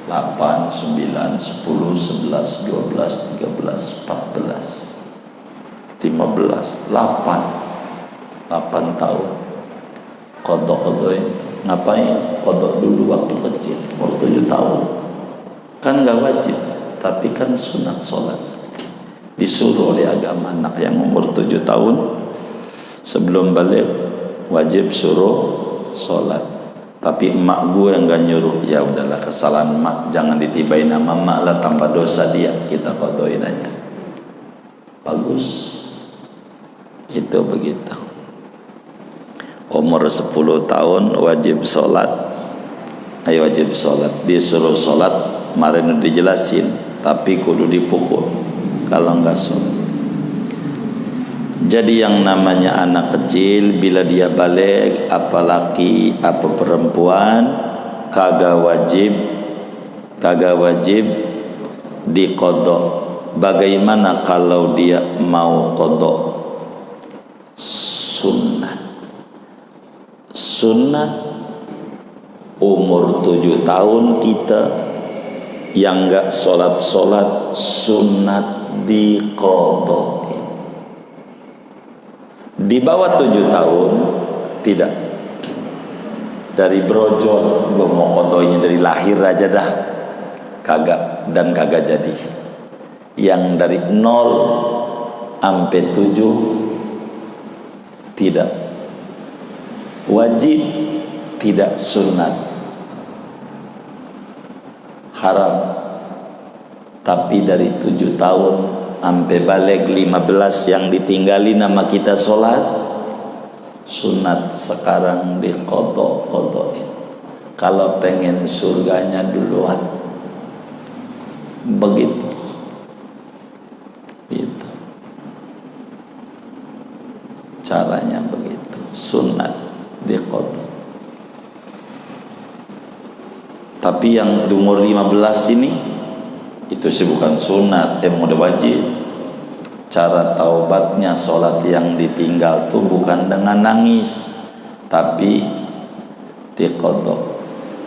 Speaker 1: 8, 9, 10, 11, 12, 13, 14, 15, 8 tahun qadha-qadha. Ngapain qadha dulu waktu kecil umur 7 tahun? Kan gak wajib, tapi kan sunat sholat. Disuruh oleh agama anak yang umur 7 tahun sebelum balik wajib suruh sholat. Tapi emak gue yang gak nyuruh, ya udahlah kesalahan emak, jangan ditibain sama emak lah, tambah dosa dia, kita qadhain aja. Bagus. Itu begitu. Umur 10 tahun wajib sholat. Ayo wajib sholat. Disuruh sholat, kemarin udah dijelasin, tapi kudu dipukul kalau enggak sholat. Jadi yang namanya anak kecil bila dia balik, apa laki apa perempuan, kagak wajib diqadha. Bagaimana kalau dia mau qadha? Sunat umur 7 tahun kita yang enggak sholat sunat diqadha. Di bawah 7 tahun tidak. Dari brojol gua mau qadhonya dari lahir aja dah, kagak jadi. Yang dari 0 sampai 7 tidak wajib, tidak sunat, haram. Tapi dari 7 tahun sampai balik 15 yang ditinggali nama kita sholat, sunat sekarang diqadha-qadhain. Kalau pengen surganya duluan, begitu. Gitu. Caranya begitu, sunat diqadha. Tapi yang di umur 15 ini itu sih bukan sunat, udah wajib. Cara taubatnya sholat yang ditinggal tuh bukan dengan nangis, tapi diqadha.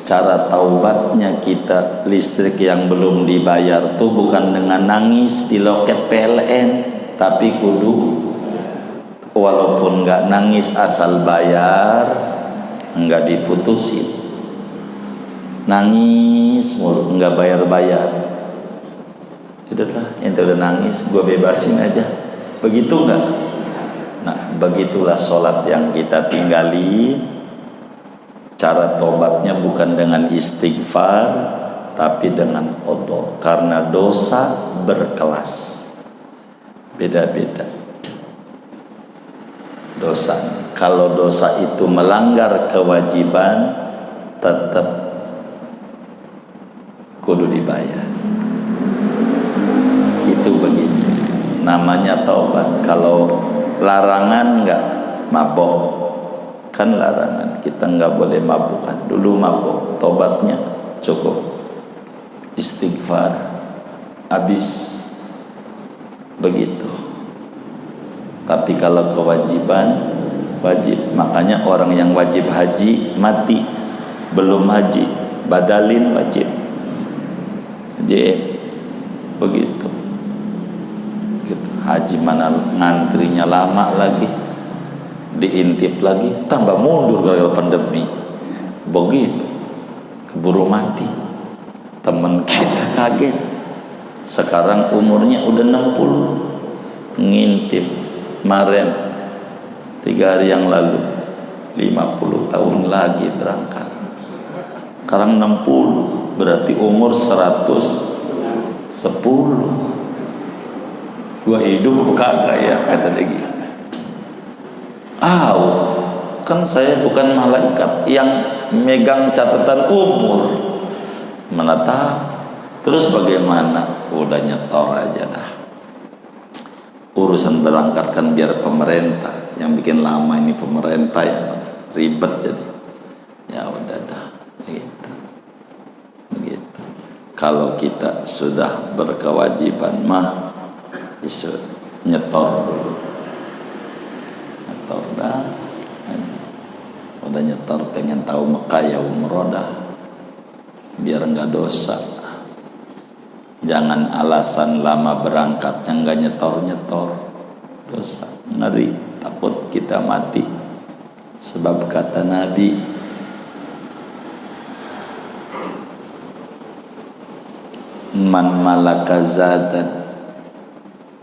Speaker 1: Cara taubatnya kita listrik yang belum dibayar tuh bukan dengan nangis di loket PLN, tapi kudu walaupun nggak nangis asal bayar, nggak diputusin. Nangis mulu nggak bayar. Udahlah, ente udah nangis, gue bebasin aja. Begitu nggak? Nah, begitulah sholat yang kita tinggali. Cara tobatnya bukan dengan istighfar, tapi dengan qadha. Karena dosa berkelas, beda-beda dosa. Kalau dosa itu melanggar kewajiban, tetap kudu dibayar. Itu begitu. Namanya taubat. Kalau larangan enggak, mabok. Kan larangan, kita enggak boleh mabukan. Dulu mabok, taubatnya cukup istighfar, habis. Begitu. Tapi kalau kewajiban, wajib. Makanya orang yang wajib haji mati belum haji, badalin wajib. Begitu. Haji mana ngantrinya lama lagi, diintip lagi, tambah mundur gara-gara pandemi. Begitu, keburu mati. Teman kita kaget, Sekarang umurnya udah 60. Ngintip kemarin 3 hari yang lalu 50 tahun lagi berangkat. Sekarang 60, berarti umur 110. Gua hidup kagak ya, kata dia gitu. Kan saya bukan malaikat yang megang catatan umur. Mana tahu. Terus bagaimana? Udah nyetor aja dah. Urusan berangkat kan biar pemerintah. Yang bikin lama ini pemerintah yang ribet jadi. Ya udah dah, begitu. Kalau kita sudah berkewajiban mah isu nyetor dulu. Nyetor dah. Udah nyetor pengen tahu Mekah ya umroh dah. Biar enggak dosa. Jangan alasan lama berangkat yang enggak nyetor-nyetor. Dosa, ngeri, takut kita mati. Sebab kata Nabi, man malaka zadan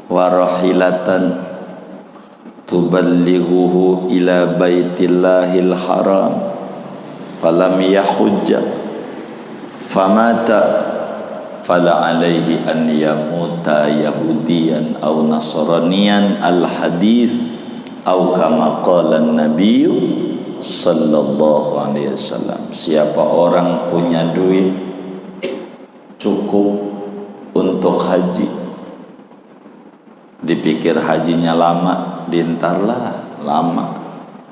Speaker 1: wa rahilatan tuballighuhu ila baitillahil haram falam yahujja famata fala alaihi an yamuta yahudiyan aw nasraniyan al hadis aw kama qala an-nabiy sallallahu alaihi wasallam. Siapa orang punya duit cukup untuk haji, dipikir hajinya lama, diantarlah lama,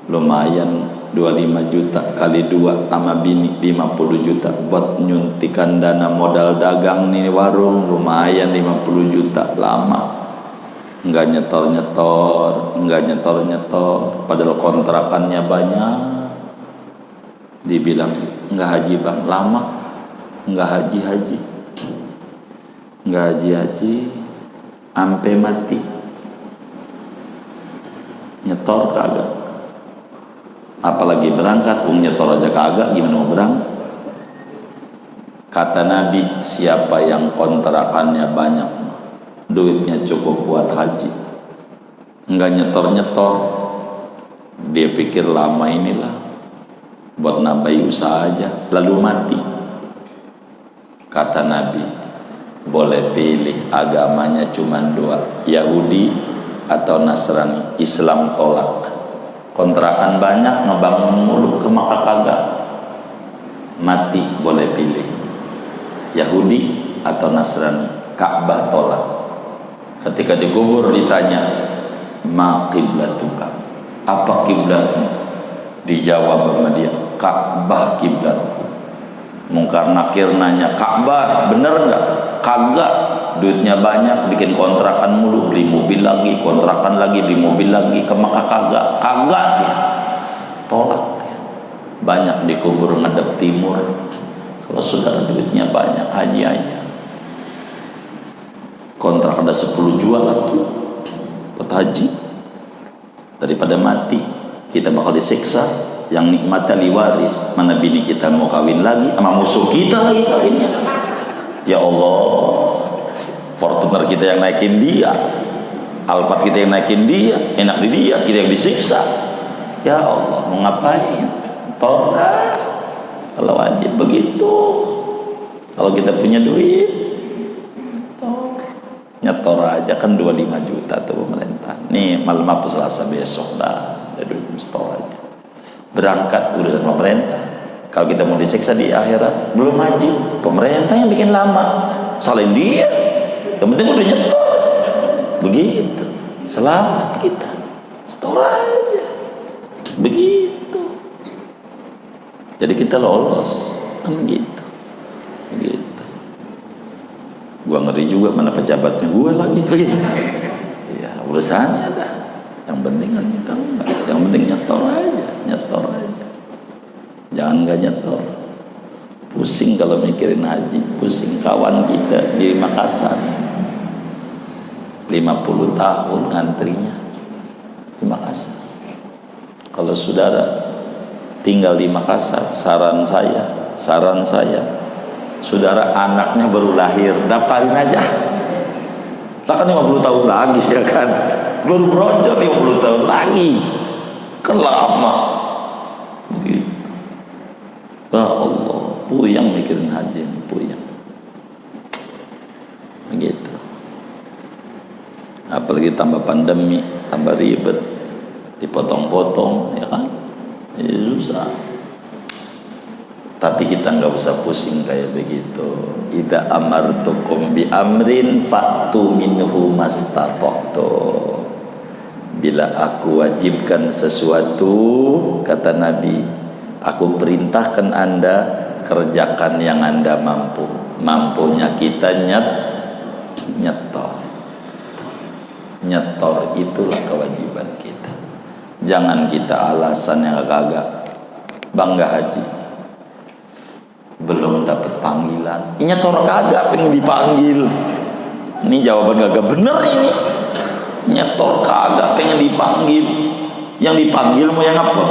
Speaker 1: lumayan 25 juta kali 2 sama bini 50 juta buat nyuntikan dana modal dagang nih warung, lumayan 50 juta, lama. Enggak nyetor-nyetor, padahal kontrakannya banyak. Dibilang enggak haji bang, lama, enggak haji-haji, sampai mati. Nyetor kagak, apalagi berangkat. Nyetor aja kagak, gimana mau berangkat? Kata Nabi, siapa yang kontrakannya banyak, duitnya cukup buat haji, enggak nyetor-nyetor, dia pikir lama inilah buat nambahi usaha aja, lalu mati. Kata Nabi, boleh pilih agamanya cuma 2, Yahudi atau Nasrani. Islam tolak. Kontrakan banyak, ngebangun mulu, ke Makkah kagak. Mati boleh pilih, Yahudi atau Nasrani. Ka'bah tolak. Ketika dikubur ditanya, ma qiblatuka, apa kiblatmu? Dijawab sama dia, Ka'bah kiblatku. Mungkar nakir nanya, Ka'bah bener nggak? Kagak, duitnya banyak, bikin kontrakan mulu, beli mobil lagi, kontrakan lagi, beli mobil lagi, ke Makkah kagak dia. Tolak dia. Banyak dikubur ngadep timur. Kalau saudara duitnya banyak, haji aja. Kontrak ada 10 jual tuh buat haji. Daripada mati, kita bakal disiksa. Yang nikmatnya liwaris, mana bini kita mau kawin lagi sama musuh kita lagi kawinnya. Ya Allah, Fortuner kita yang naikin dia, Alphard kita yang naikin dia, enak di dia, kita yang disiksa. Ya Allah, mau ngapain? Torah. Kalau wajib begitu. Kalau kita punya duit, nyetor aja kan 25 juta tuh pemerintah. Nih malam apa Selasa besok dah ada duit nyetor aja. Berangkat urusan pemerintah. Kalau kita mau disiksa di akhirat, belum haji, pemerintah yang bikin lama, salahin dia. Yang penting udah nyetor. Begitu, selamat kita, setor aja. Begitu. Jadi kita lolos, kan gitu. Begitu. Gua ngeri juga, mana pejabatnya gue lagi. Begitu. Ya urusannya dah. Yang penting kan kita enggak. Yang penting nyetor aja. Jangan nggak nyetor. Pusing kalau mikirin haji. Pusing kawan kita di Makassar, 50 tahun ngantrinya di Makassar. Kalau saudara tinggal di Makassar, saran saya, saudara anaknya baru lahir, daftarin aja. Lah kan 50 tahun lagi ya kan. Baru beronjol 50 tahun lagi. Kan lama. Begitu. Ya Allah, puyang mikirin haji ini, puyang. Begitu. Apalagi tambah pandemi, tambah ribet, dipotong-potong, ya kan? Ya susah. Tapi kita nggak usah pusing kayak begitu. Idza amartukum bi amrin fa'tu minhu mastata'tum. Bila aku wajibkan sesuatu, kata Nabi, aku perintahkan Anda, kerjakan yang Anda mampu. Mampunya kita nyetor. Nyetor itulah kewajiban kita. Jangan kita alasan yang kagak. Bangga haji, belum dapat panggilan. Nyetor kagak pengen dipanggil. Ini jawaban kagak bener ini. Nyetor kagak pengen dipanggil. Yang dipanggil mau yang apa?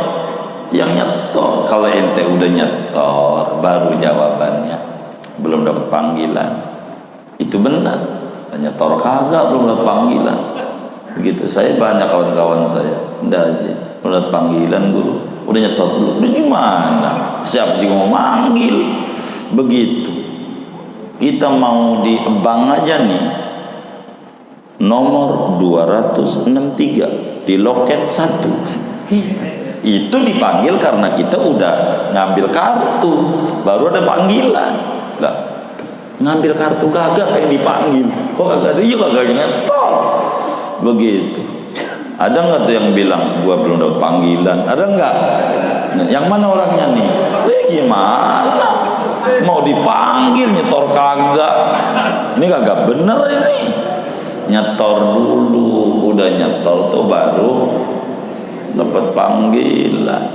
Speaker 1: Yang nyetor. Kalau ente udah nyetor, baru jawabannya belum dapat panggilan. Itu benar. Nyetor kagak belum dapat panggilan. Begitu. Saya banyak kawan-kawan saya, udah aja, udah dapat panggilan guru, udah nyetor belum? Ini gimana? Siapa juga mau manggil? Begitu. Kita mau di bank aja nih, nomor 263 di loket 1. Itu dipanggil karena kita udah ngambil kartu, baru ada panggilan. Lah, ngambil kartu kagak pengen dipanggil. Kok kagak ada? Iya kagak nyetor. Begitu. Ada nggak tuh yang bilang gua belum dapat panggilan? Ada nggak? Yang mana orangnya nih? Gimana? Mau dipanggil nyetor kagak? Ini kagak bener ini. Nyetor dulu, udah nyetor tuh baru dapat panggilan.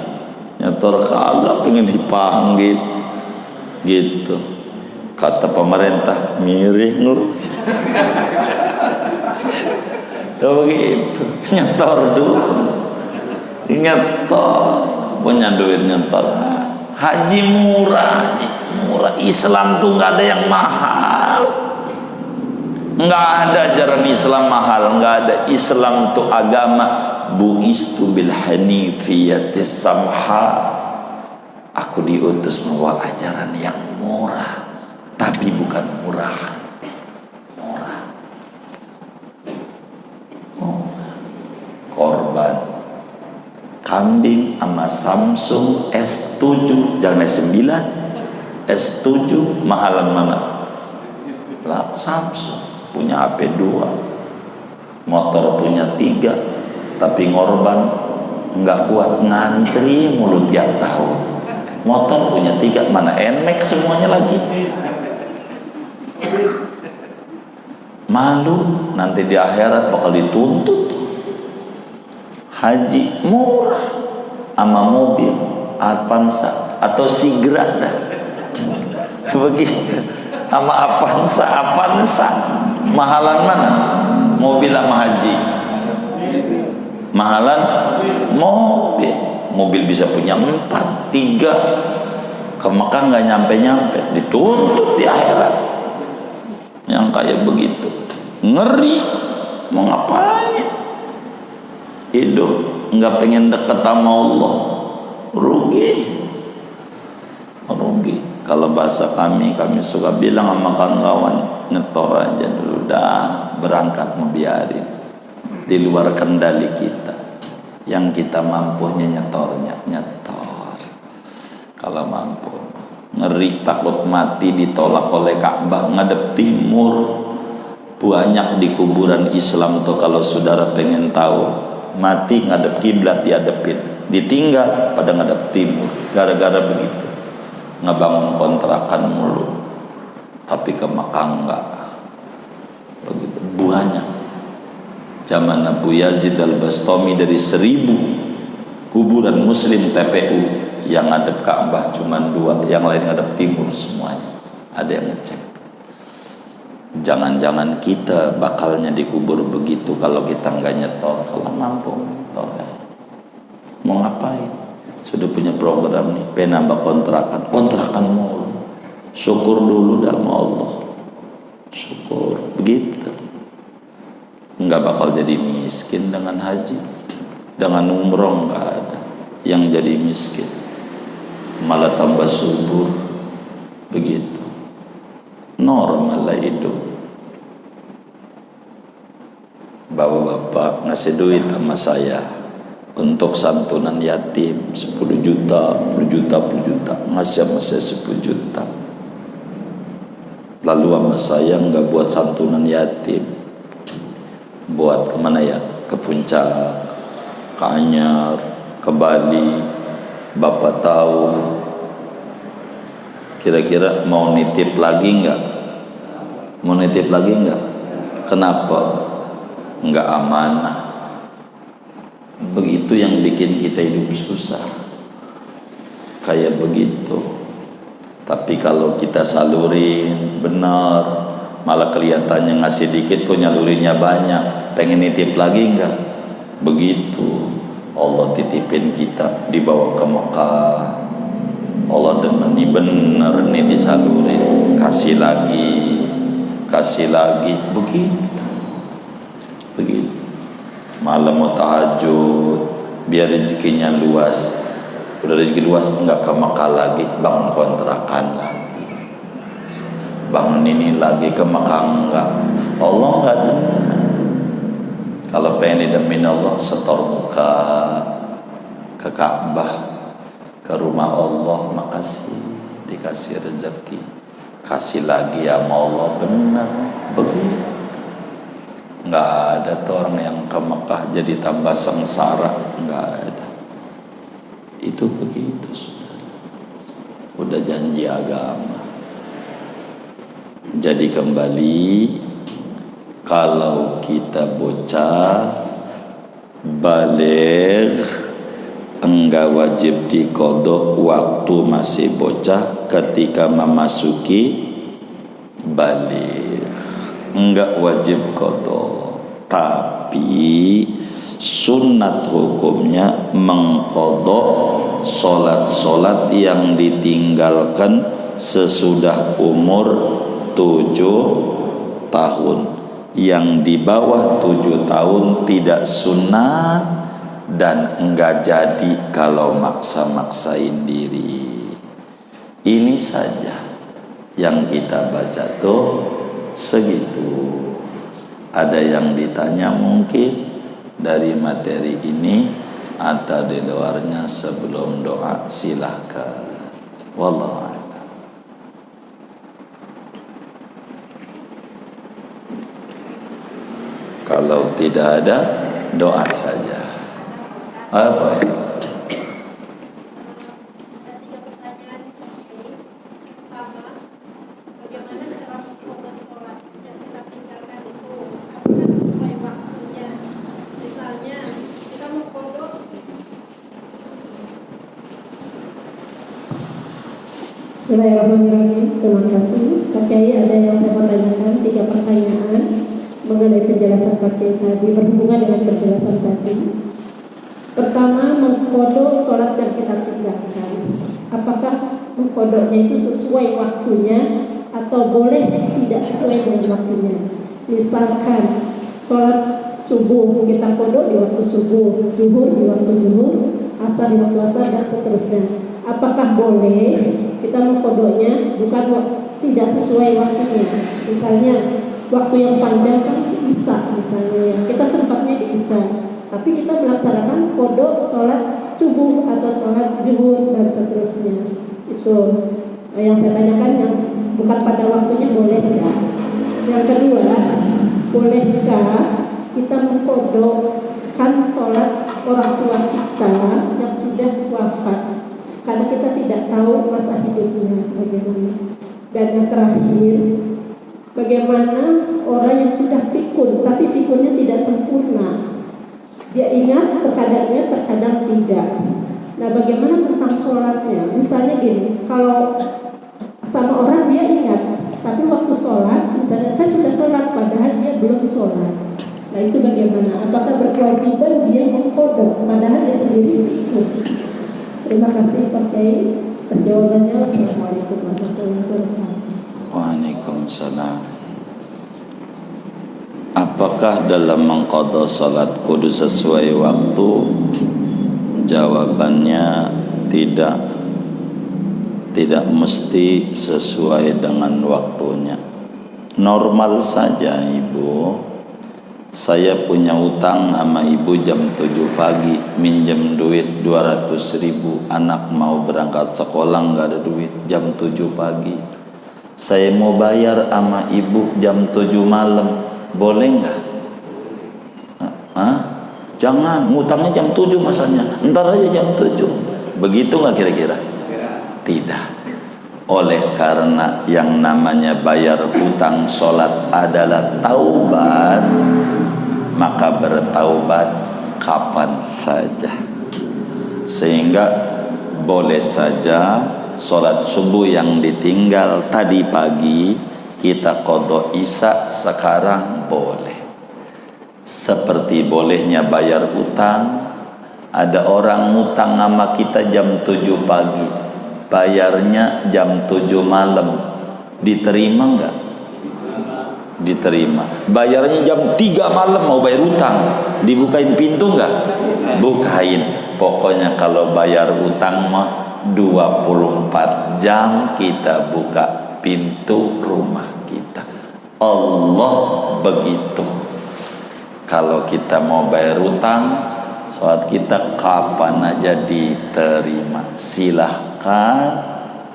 Speaker 1: Nyetor kagak pengen dipanggil. Gitu. Kata pemerintah, miring lu. Ya begitu, nyetor dulu. Nyetor, punya duit nyetor. Haji murah, murah. Islam tuh nggak ada yang mahal. Nggak ada ajaran Islam mahal, nggak ada. Islam tuh agama bu'istu bil hanifiyatis samha. Aku diutus membawa ajaran yang murah, tapi bukan murahan. Korban kambing sama Samsung S7, jangan S9, S7 mahalan mana? Lah Samsung punya HP 2, motor punya 3, tapi ngorban nggak kuat, ngantri mulu tiap tahun. Motor punya 3, mana NMAX semuanya lagi. Malu nanti di akhirat bakal dituntut. Haji murah sama mobil Avanza atau Sigra dah. Begitu. Sama Avanza mahalan mana? Mobil sama haji. Mahalan mobil bisa punya 4, 3 ke Mekah nggak nyampe dituntut di akhirat. Yang kayak begitu ngeri. Mau ngapain? Hidup nggak pengen deket sama Allah, rugi. Kalau bahasa kami suka bilang sama kawan-kawan, nyetor aja dulu dah, berangkat membiarin. Di luar kendali kita. Yang kita mampunya nyetor. Kalau mampu, ngeri takut mati ditolak oleh Ka'bah ngadep timur. Banyak di kuburan Islam tuh kalau saudara pengen tahu, mati ngadep kiblat diadepin, ditinggal pada ngadep timur. Gara-gara begitu ngebangun kontrakan mulu, tapi ke Mekah enggak. Begitu banyak. Zaman Abu Yazid al-Bastami dari 1000 kuburan muslim TPU yang ngadep Ka'bah cuma 2, yang lain ngadep timur semuanya. Ada yang ngecek. Jangan-jangan kita bakalnya dikubur begitu kalau kita nggak nyetor. Kalau mampu nyetor ya. Mau ngapain? Sudah punya program nih, pengen nambah kontrakan mulu. Syukur dulu dah sama Allah. Syukur begitu. nggak bakal jadi miskin dengan haji, dengan umroh nggak ada yang jadi miskin, malah tambah subur. Begitu normal lah hidup. Bapak-bapak ngasih duit sama saya untuk santunan yatim 10 juta, 10 juta, 10 juta, ngasih sama saya 10 juta. Lalu sama saya nggak buat santunan yatim, buat kemana ya? Ke Puncak, ke Anyar, ke Bali. Bapak tahu kira-kira mau nitip lagi nggak? Mau nitip lagi nggak? Kenapa? Nggak amanah. Begitu yang bikin kita hidup susah, kayak begitu. Tapi kalau kita salurin benar, malah kelihatannya ngasih dikit kok nyalurinnya banyak. Pengen nitip lagi nggak? Begitu Allah titipin kita dibawa ke Mekah. Allah demen nih, bener nih disalurin, kasih lagi, begitu. Malam mau tahajud biar rezekinya luas. Udah rezeki luas enggak ke Mekah lagi, bangun kontrakan lagi, bangun ini lagi, ke Mekah enggak. Allah enggak dengar. Kalau pengen didemin Allah, setor muka ke Ka'bah, ke rumah Allah, makasih dikasih rezeki, kasih lagi ya Allah, benar begitu. Nggak ada tuh orang yang ke Mekah jadi tambah sengsara, nggak ada. Itu begitu, saudara. Udah janji agama. Jadi kembali, kalau kita bocah baligh, enggak wajib diqodho waktu masih bocah. Ketika memasuki baligh enggak wajib qodho, tapi sunat hukumnya mengqodho solat-solat yang ditinggalkan sesudah umur 7 tahun. Yang di bawah 7 tahun tidak sunat dan enggak jadi kalau maksa-maksain diri. Ini saja yang kita baca tuh segitu. Ada yang ditanya mungkin dari materi ini atau di luarnya? Sebelum doa silahkan. Wallahu a'lam. Kalau tidak ada, doa saja. Apa ya?
Speaker 2: Bismillahirrahmanirrahim. Terima kasih Pak Kiai. Ada yang saya mau tanyakan, 3 pertanyaan mengenai penjelasan Pak Kiai tadi, berhubungan dengan penjelasan tadi. Pertama, mengkodok sholat yang kita tinggalkan. Apakah mengkodoknya itu sesuai waktunya atau boleh tidak sesuai dengan waktunya? Misalkan sholat subuh kita kodok di waktu subuh, zuhur di waktu zuhur, asar di waktu asar, dan seterusnya. Apakah boleh kita mengkodoknya bukan tidak sesuai waktunya? Misalnya waktu yang panjang kan isya, misalnya kita sempatnya di isya, tapi kita melaksanakan kodok sholat subuh atau sholat zuhur dan seterusnya. Itu yang saya tanyakan, yang bukan pada waktunya boleh tidak? Yang kedua, bolehkah kita mengkodokkan sholat orang tua kita yang sudah wafat? Karena kita tidak tahu masa hidupnya bagaimana. Dan yang terakhir, bagaimana orang yang sudah pikun tapi pikunnya tidak sempurna? Dia ingat terkadangnya, terkadang tidak. Nah, bagaimana tentang sholatnya? Misalnya gini, kalau sama orang dia ingat, tapi waktu sholat, misalnya saya sudah sholat padahal dia belum sholat. Nah, itu bagaimana? Apakah berkewajiban dia mengkodok padahal dia sendiri pikun? Terima kasih Pak Kiai atas jawabannya. Wassalamualaikum warahmatullahi wabarakatuh.
Speaker 1: Waalaikumsalam. Apa Apakah dalam mengqadha salat kudu sesuai waktu? Jawabannya tidak. Tidak mesti sesuai dengan waktunya. Normal saja ibu. Saya punya utang sama ibu jam 7 pagi, minjem duit 200.000. Anak mau berangkat sekolah nggak ada duit, jam 7 pagi. Saya mau bayar sama ibu jam 7 malam. Boleh nggak? Jangan, ngutangnya jam 7 masanya, ntar aja jam 7. Begitu nggak kira-kira? Tidak. Oleh karena yang namanya bayar hutang sholat adalah taubat, maka bertaubat kapan saja. Sehingga boleh saja sholat subuh yang ditinggal tadi pagi kita qadha isya sekarang boleh. Seperti bolehnya bayar utang. Ada orang ngutang sama kita jam 7 pagi, bayarnya jam 7 malam, diterima enggak? Diterima. Bayarnya jam 3 malam mau bayar utang, dibukain pintu enggak? Bukain. Pokoknya kalau bayar utang mah 24 jam kita buka pintu rumah kita. Allah begitu. Kalau kita mau bayar utang, sholat kita kapan aja diterima. Silahkan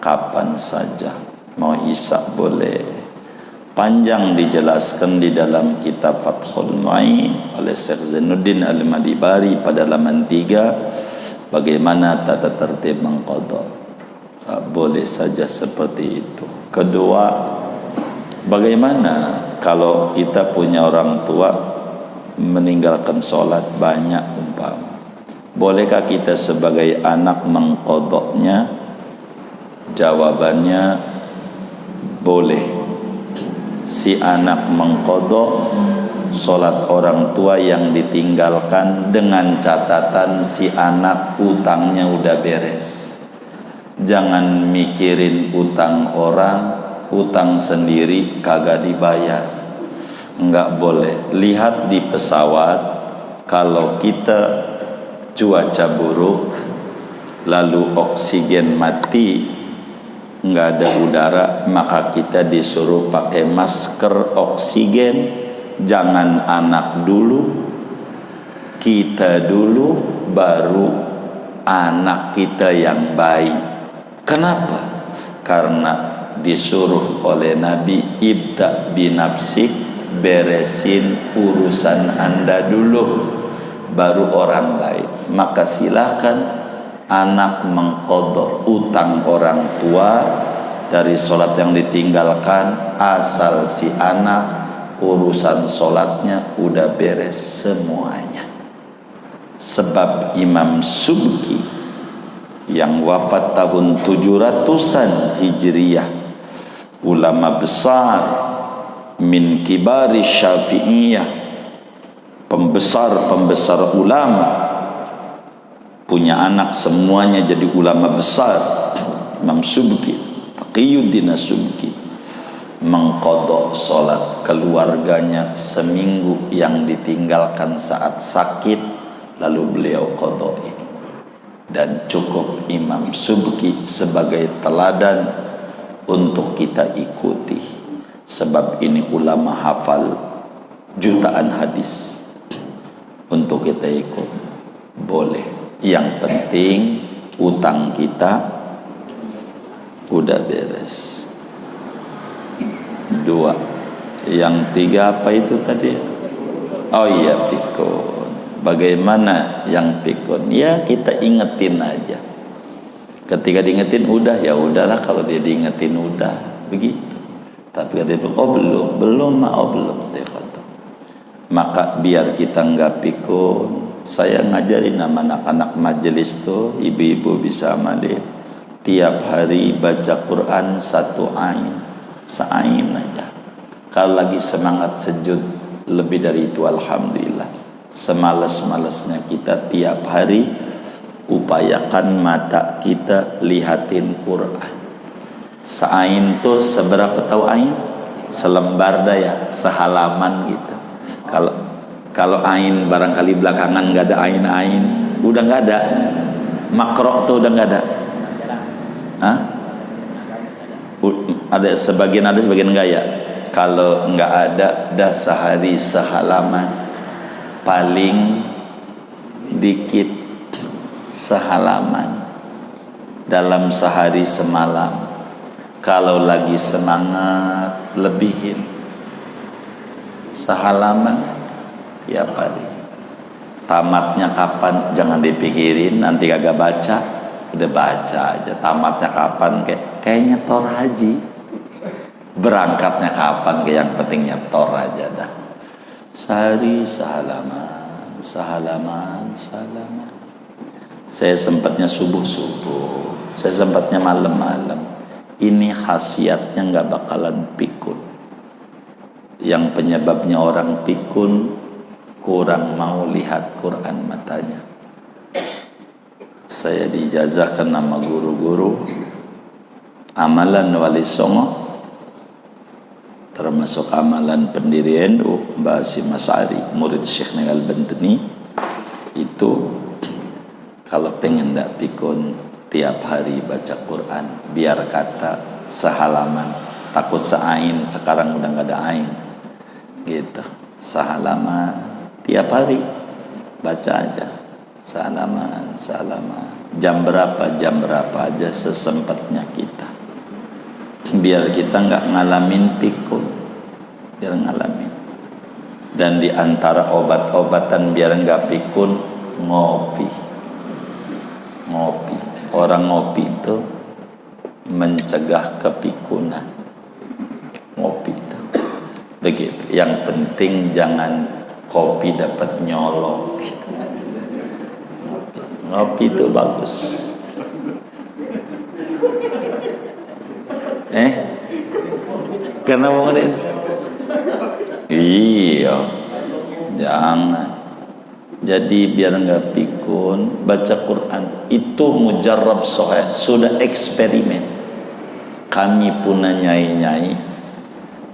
Speaker 1: kapan saja. Mau isya boleh. Panjang dijelaskan di dalam kitab Fathul Mu'in oleh Syekh Zainuddin Al-Madibari pada halaman 3, bagaimana tata tertib mengqadha. Boleh saja seperti itu. Kedua, bagaimana kalau kita punya orang tua meninggalkan sholat banyak umpama, bolehkah kita sebagai anak mengqadhanya? Jawabannya boleh. Si anak mengqadha sholat orang tua yang ditinggalkan dengan catatan si anak utangnya udah beres. Jangan mikirin utang orang, utang sendiri kagak dibayar. Enggak boleh. Lihat di pesawat, kalau kita cuaca buruk lalu oksigen mati, enggak ada udara, maka kita disuruh pakai masker oksigen. Jangan anak dulu, kita dulu, baru anak kita yang baik. Kenapa? Karena disuruh oleh Nabi, ibda binafsik, beresin urusan Anda dulu, baru orang lain. Maka silakan anak mengqadha utang orang tua dari sholat yang ditinggalkan, asal si anak urusan sholatnya udah beres semuanya. Sebab Imam Subki yang wafat tahun 700-an Hijriyah, ulama besar min kibari Syafi'iyah, pembesar ulama, punya anak semuanya jadi ulama besar. Imam Subki, Taqiyuddin Subki, mengqadha sholat keluarganya seminggu yang ditinggalkan saat sakit, lalu beliau qadhain. Dan cukup Imam Subki sebagai teladan untuk kita ikuti. Sebab ini ulama hafal jutaan hadis, untuk kita ikut. Boleh. Yang penting utang kita udah beres. 2. Yang 3 apa itu tadi? Oh iya, pikun. Bagaimana yang pikun? Ya kita ingetin aja. Ketika diingetin udah, ya udahlah, kalau dia diingetin udah, begitu. Tapi ketika belum, dia kata. Maka biar kita enggak pikun, saya ngajarin sama anak-anak majelis tuh, ibu-ibu bisa amalin, tiap hari baca Quran 1 ain, seain aja. Kalau lagi semangat sujud lebih dari itu alhamdulillah. Semales-malesnya kita tiap hari upayakan mata kita lihatin Quran. Seain tuh seberapa tahu ain? Selembar dah ya, sehalaman gitu. Kalau kalau ain barangkali belakangan nggak ada ain, udah nggak ada. Makro tuh udah nggak ada. Hah? Ada sebagian nggak ya. Kalau nggak ada, dah sehari sehalaman, paling dikit sehalaman dalam sehari semalam. Kalau lagi semangat, lebihin sehalaman tiap hari. Tamatnya kapan? Jangan dipikirin, nanti kagak baca. Udah baca aja. Tamatnya kapan? Kayak nyetor haji. Berangkatnya kapan? Kayak yang penting nyetor aja dah. Sehari sehalaman, sehalaman. Saya sempatnya subuh, saya sempatnya malam. Ini khasiatnya nggak bakalan pikun. Yang penyebabnya orang pikun, kurang mau lihat Quran matanya. Saya diijazahkan nama guru-guru amalan Wali Songo, termasuk amalan pendiri NU Mbah Hasyim Asy'ari, murid Syekh Nenggal Benteni. Itu kalau pengen ndak pikun, tiap hari baca Quran, biar kata sehalaman. Takut seain, sekarang udah nggak ada ain gitu. Sehalaman tiap hari baca aja, sehalaman. Jam berapa aja sesempatnya kita, biar kita nggak ngalamin pikun, biar ngalamin. Dan di antara obat-obatan biar nggak pikun, ngopi. Orang ngopi itu mencegah kepikunan. Ngopi itu begitu. Yang penting jangan kopi dapat nyolong. Ngopi itu bagus. Kenapa ngomongin? Iya, jangan. Jadi biar nggak pikun, baca Quran itu mujarrab sahih, sudah eksperimen. Kami punya nyai-nyai,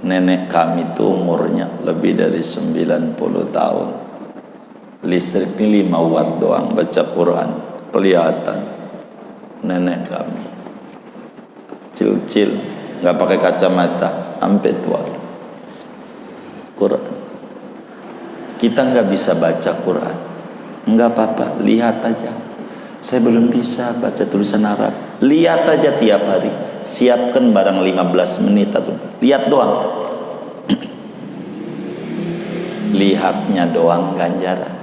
Speaker 1: nenek kami itu umurnya lebih dari 90 tahun. Listrik ini 5 watt doang, baca Quran kelihatan. Nenek kami cil-cil, nggak pakai kacamata, sampai tua. Quran. Kita nggak bisa baca Quran, nggak apa-apa, lihat aja. Saya belum bisa baca tulisan Arab, lihat aja tiap hari. Siapkan barang 15 menit atau lihat doang. Lihatnya doang ganjaran,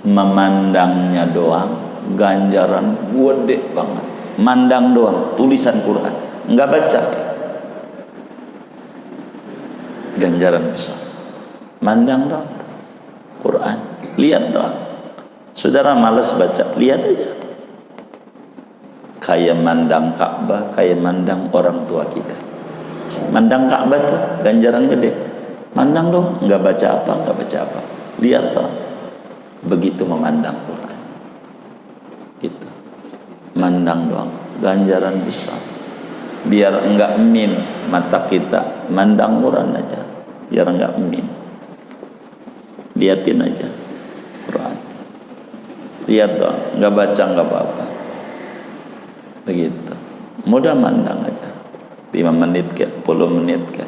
Speaker 1: memandangnya doang ganjaran gede banget. Mandang doang tulisan Quran, nggak baca, ganjaran besar. Mandang doang Quran, lihat doang. Saudara malas baca, lihat aja. Kayak mandang Ka'bah, kayak mandang orang tua kita. Mandang Ka'bah tuh ganjaran gede. Mandang doang, nggak baca apa. Lihat doang. Begitu memandang Quran. Gitu. Mandang doang, ganjaran besar. Biar enggak min mata kita, mandang Quran aja. Biar enggak min. Liatin aja Quran, lihat doang, nggak baca nggak apa-apa, begitu. Mudah mandang aja, 5 menit ke 10 menit ke.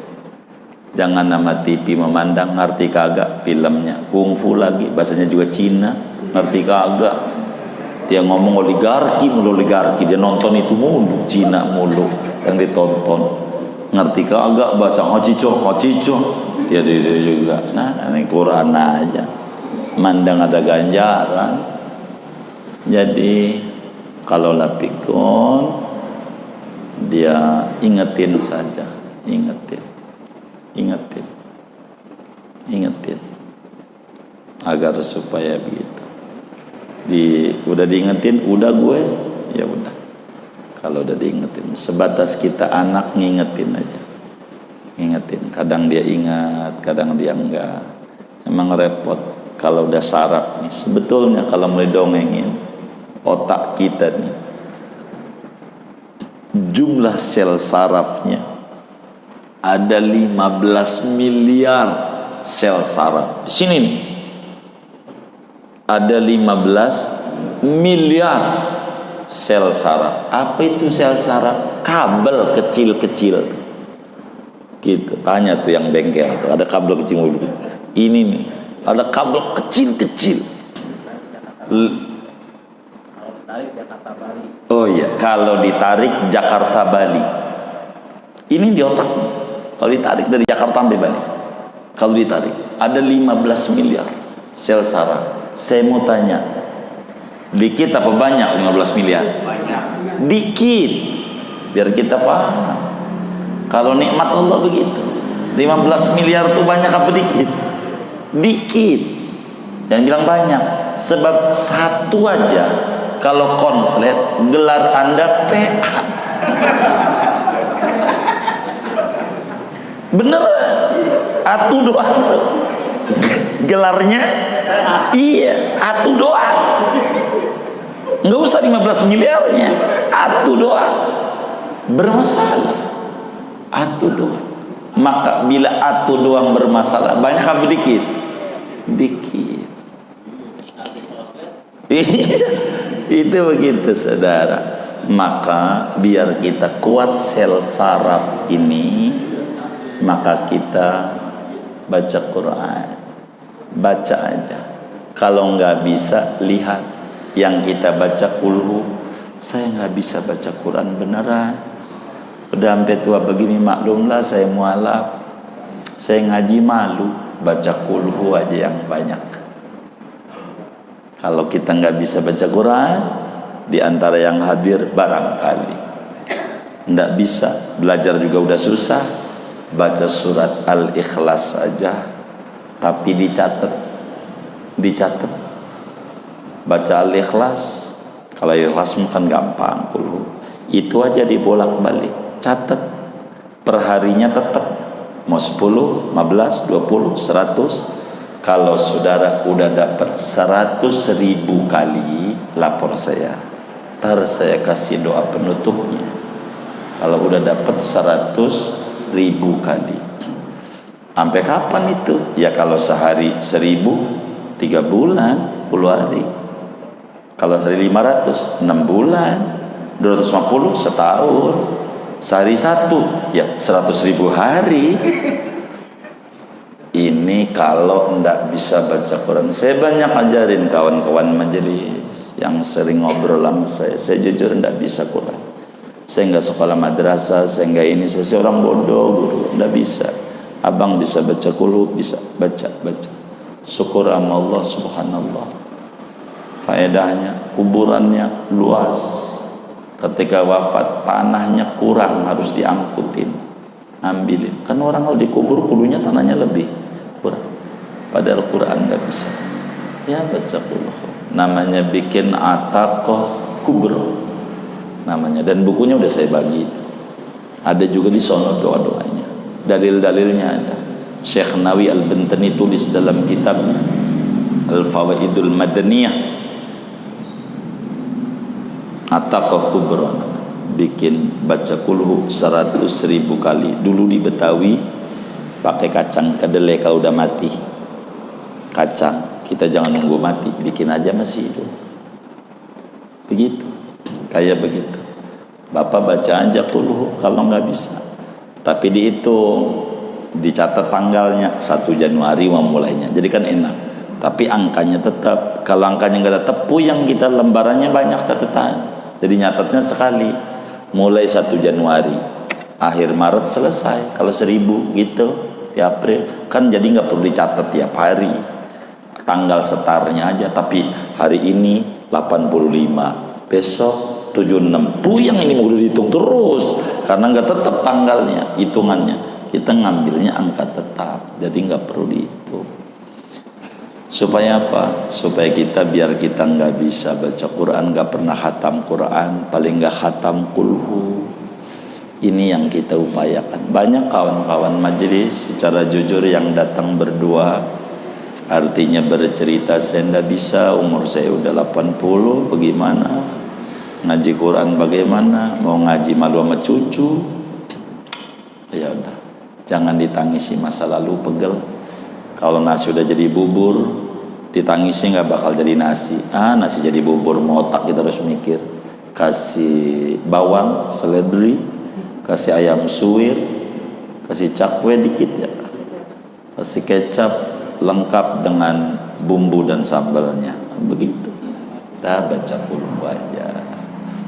Speaker 1: Jangan nama TV memandang, ngerti kagak filmnya kungfu lagi, bahasanya juga Cina, ngerti kagak. Dia ngomong oligarki, dia nonton itu mulu, Cina mulu yang ditonton. Ngerti kagak bahasa hocico dia juga. Nah, ini Quran aja, mandang ada ganjaran. Jadi kalau lapikun, dia ingetin saja, ingetin agar supaya begitu. Udah diingetin, udah gue, ya udah. Kalau udah diingetin, sebatas kita anak ngingetin aja. Ingetin, kadang dia ingat, kadang dia enggak. Emang repot kalau udah saraf nih. Sebetulnya kalau mau didongengin, otak kita nih, jumlah sel sarafnya ada 15 miliar sel saraf. Di sini nih, ada 15 miliar sel saraf. Apa itu sel saraf? Kabel kecil-kecil gitu. Tanya tuh yang bengkel tuh, ada kabel kecil dulu. Ini nih, ada kabel kecil-kecil. Oh iya, kalau ditarik Jakarta Bali. Ini di otak nih. Kalau ditarik dari Jakarta sampai Bali. Kalau ditarik ada 15 miliar sel saraf. Saya mau tanya, dikit apa banyak 15 miliar? Dikit. Biar kita paham. Kalau nikmat Allah begitu. 15 miliar itu banyak apa dikit? Dikit. Jangan bilang banyak. Sebab satu aja kalau konslet gelar Anda PA. Beneran. Atu doang tuh. Gelarnya iya, atu doang. Enggak usah 15 miliarnya. Atu doang. Bermasalah. Atu doang. Maka bila atu doang bermasalah, banyak apa dikit? Dikit. Itu begitu saudara. Maka biar kita kuat sel saraf ini, maka kita baca Quran. Baca aja. Kalau nggak bisa, lihat yang kita baca kulhu. Saya nggak bisa baca Quran beneran. Udah sampai tua begini, maklumlah saya mualaf. Saya ngaji malu, baca kulhu aja yang banyak. Kalau kita nggak bisa baca Quran, di antara yang hadir barangkali nggak bisa, belajar juga udah susah, baca surat Al-Ikhlas saja, tapi dicatat, baca Al-Ikhlas. Kalau Ikhlas kan gampang, kulhu itu aja dibolak-balik, catat perharinya tetap mau 10, 15, 20, 100. Kalau saudara udah dapat 100.000 kali, lapor saya, ntar saya kasih doa penutupnya. Kalau udah dapat 100.000 kali, sampai kapan itu? Ya kalau sehari 1.000, 3 bulan, 10 hari. Kalau sehari 500, 6 bulan. 250, setahun. Sehari 1, ya 100.000 hari. Ini kalau ndak bisa baca Quran. Saya banyak ajarin kawan-kawan majelis yang sering ngobrol sama saya jujur ndak bisa Quran. Saya nggak sekolah madrasah, saya nggak ini, saya seorang bodoh, guru, ndak bisa. Abang bisa baca kulhu, bisa baca. Syukur sama Allah subhanallah. Faedahnya, kuburannya luas. Ketika wafat, tanahnya kurang, harus diangkutin, ambilin. Kan orang kalau dikubur, kudunya tanahnya lebih kurang. Padahal Quran nggak bisa. Ya baca kulhu. Namanya bikin ataqah kubro. Namanya, dan bukunya udah saya bagi. Ada juga di sono doa-doanya. Dalil-dalilnya ada. Syekh Nawawi Al-Bantani tulis dalam kitabnya Al-Fawaidul Madaniyah, Ataqah kubro namanya. Bikin baca kulhu 100.000 kali. Dulu di Betawi pakai kacang kedelai kalau udah mati. Kacang, kita jangan nunggu mati, bikin aja masih hidup. Begitu, kayak begitu. Bapak baca aja kulhu kalau nggak bisa. Tapi dihitung, dicatat tanggalnya 1 Januari mulainya. Jadi kan enak. Tapi angkanya tetap. Kalau angkanya nggak tetap, puyeng kita, lembarannya banyak catatan. Jadi nyatatnya sekali. Mulai 1 Januari, akhir Maret selesai. Kalau 1.000 gitu di April, kan jadi nggak perlu dicatat tiap hari. Tanggal setarnya aja. Tapi hari ini 85, besok 76. Puyeng ini udah dihitung terus. Karena nggak tetap tanggalnya, hitungannya. Kita ngambilnya angka tetap. Jadi nggak perlu dihitung. Supaya apa? Supaya kita, biar kita nggak bisa baca Quran, nggak pernah khatam Quran, paling nggak khatam kulhu. Ini yang kita upayakan. Banyak kawan-kawan majelis secara jujur yang datang berdua, artinya bercerita, saya nggak bisa, umur saya udah 80, bagaimana? Ngaji Quran bagaimana? Mau ngaji malu sama cucu? Ya udah, jangan ditangisi masa lalu, pegel. Kalau nasi udah jadi bubur, ditangisi nggak bakal jadi nasi. Nasi jadi bubur, mau otak kita harus mikir. Kasih bawang, seledri, kasih ayam suwir, kasih cakwe dikit ya, kasih kecap lengkap dengan bumbu dan sambalnya, begitu. Dah baca puluh aja.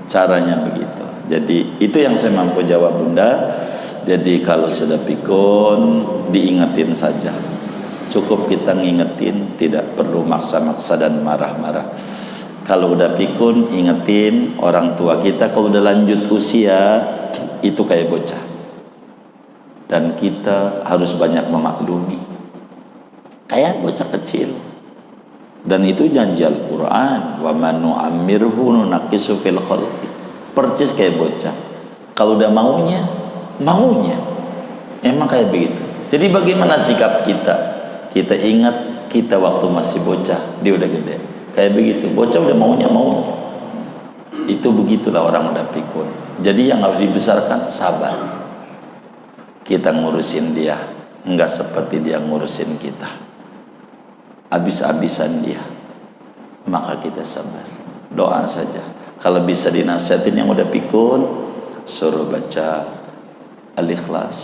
Speaker 1: Caranya begitu. Jadi itu yang saya mampu jawab Bunda. Jadi kalau sudah pikun, diingetin saja. Cukup kita ngingetin, tidak perlu maksa-maksa dan marah-marah. Kalau udah pikun, ingetin orang tua kita. Kalau udah lanjut usia, itu kayak bocah. Dan kita harus banyak memaklumi. Kayak bocah kecil. Dan itu janji Al-Quran. Wa man nu'ammirhu nunaqisu fil khalqi. Percis kayak bocah. Kalau udah maunya. Emang kayak begitu. Jadi bagaimana sikap kita? Kita ingat kita waktu masih bocah, dia udah gede. Kayak begitu, bocah udah maunya. Itu begitulah orang udah pikun. Jadi yang harus dibesarkan sabar. Kita ngurusin dia, enggak seperti dia ngurusin kita. Habis-habisan dia. Maka kita sabar. Doa saja. Kalau bisa dinasihatin yang udah pikun, suruh baca Al-Ikhlas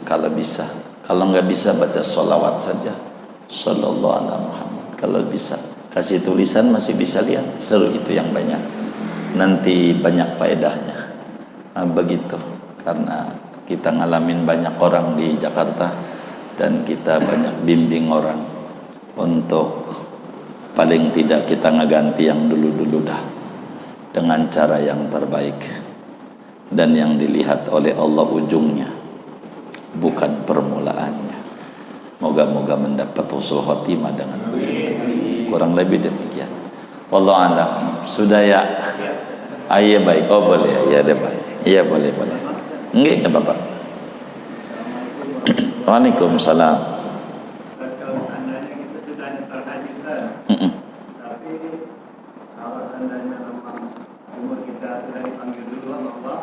Speaker 1: kalau bisa. Kalau nggak bisa, baca sholawat saja, Sallallahu alaihi Muhammad. Kalau bisa, kasih tulisan masih bisa lihat, seru itu yang banyak. Nanti banyak faedahnya. Begitu. Karena kita ngalamin banyak orang di Jakarta dan kita banyak bimbing orang untuk paling tidak kita ngeganti yang dulu-dulu dah dengan cara yang terbaik. Dan yang dilihat oleh Allah ujungnya, bukan permulaannya. Moga-moga mendapat husnul khotimah dengan begitu. Kurang lebih demikian. Wallahu a'lam. Sudah ya? Iya baik. Oh boleh ya, ada baik. Iya boleh. Enggak apa-apa. Waalaikumsalam.
Speaker 3: Kalau seandainya kita sudah terhaji, tapi kalau seandainya memang umur kita sudah dipanggil dulu sama Allah,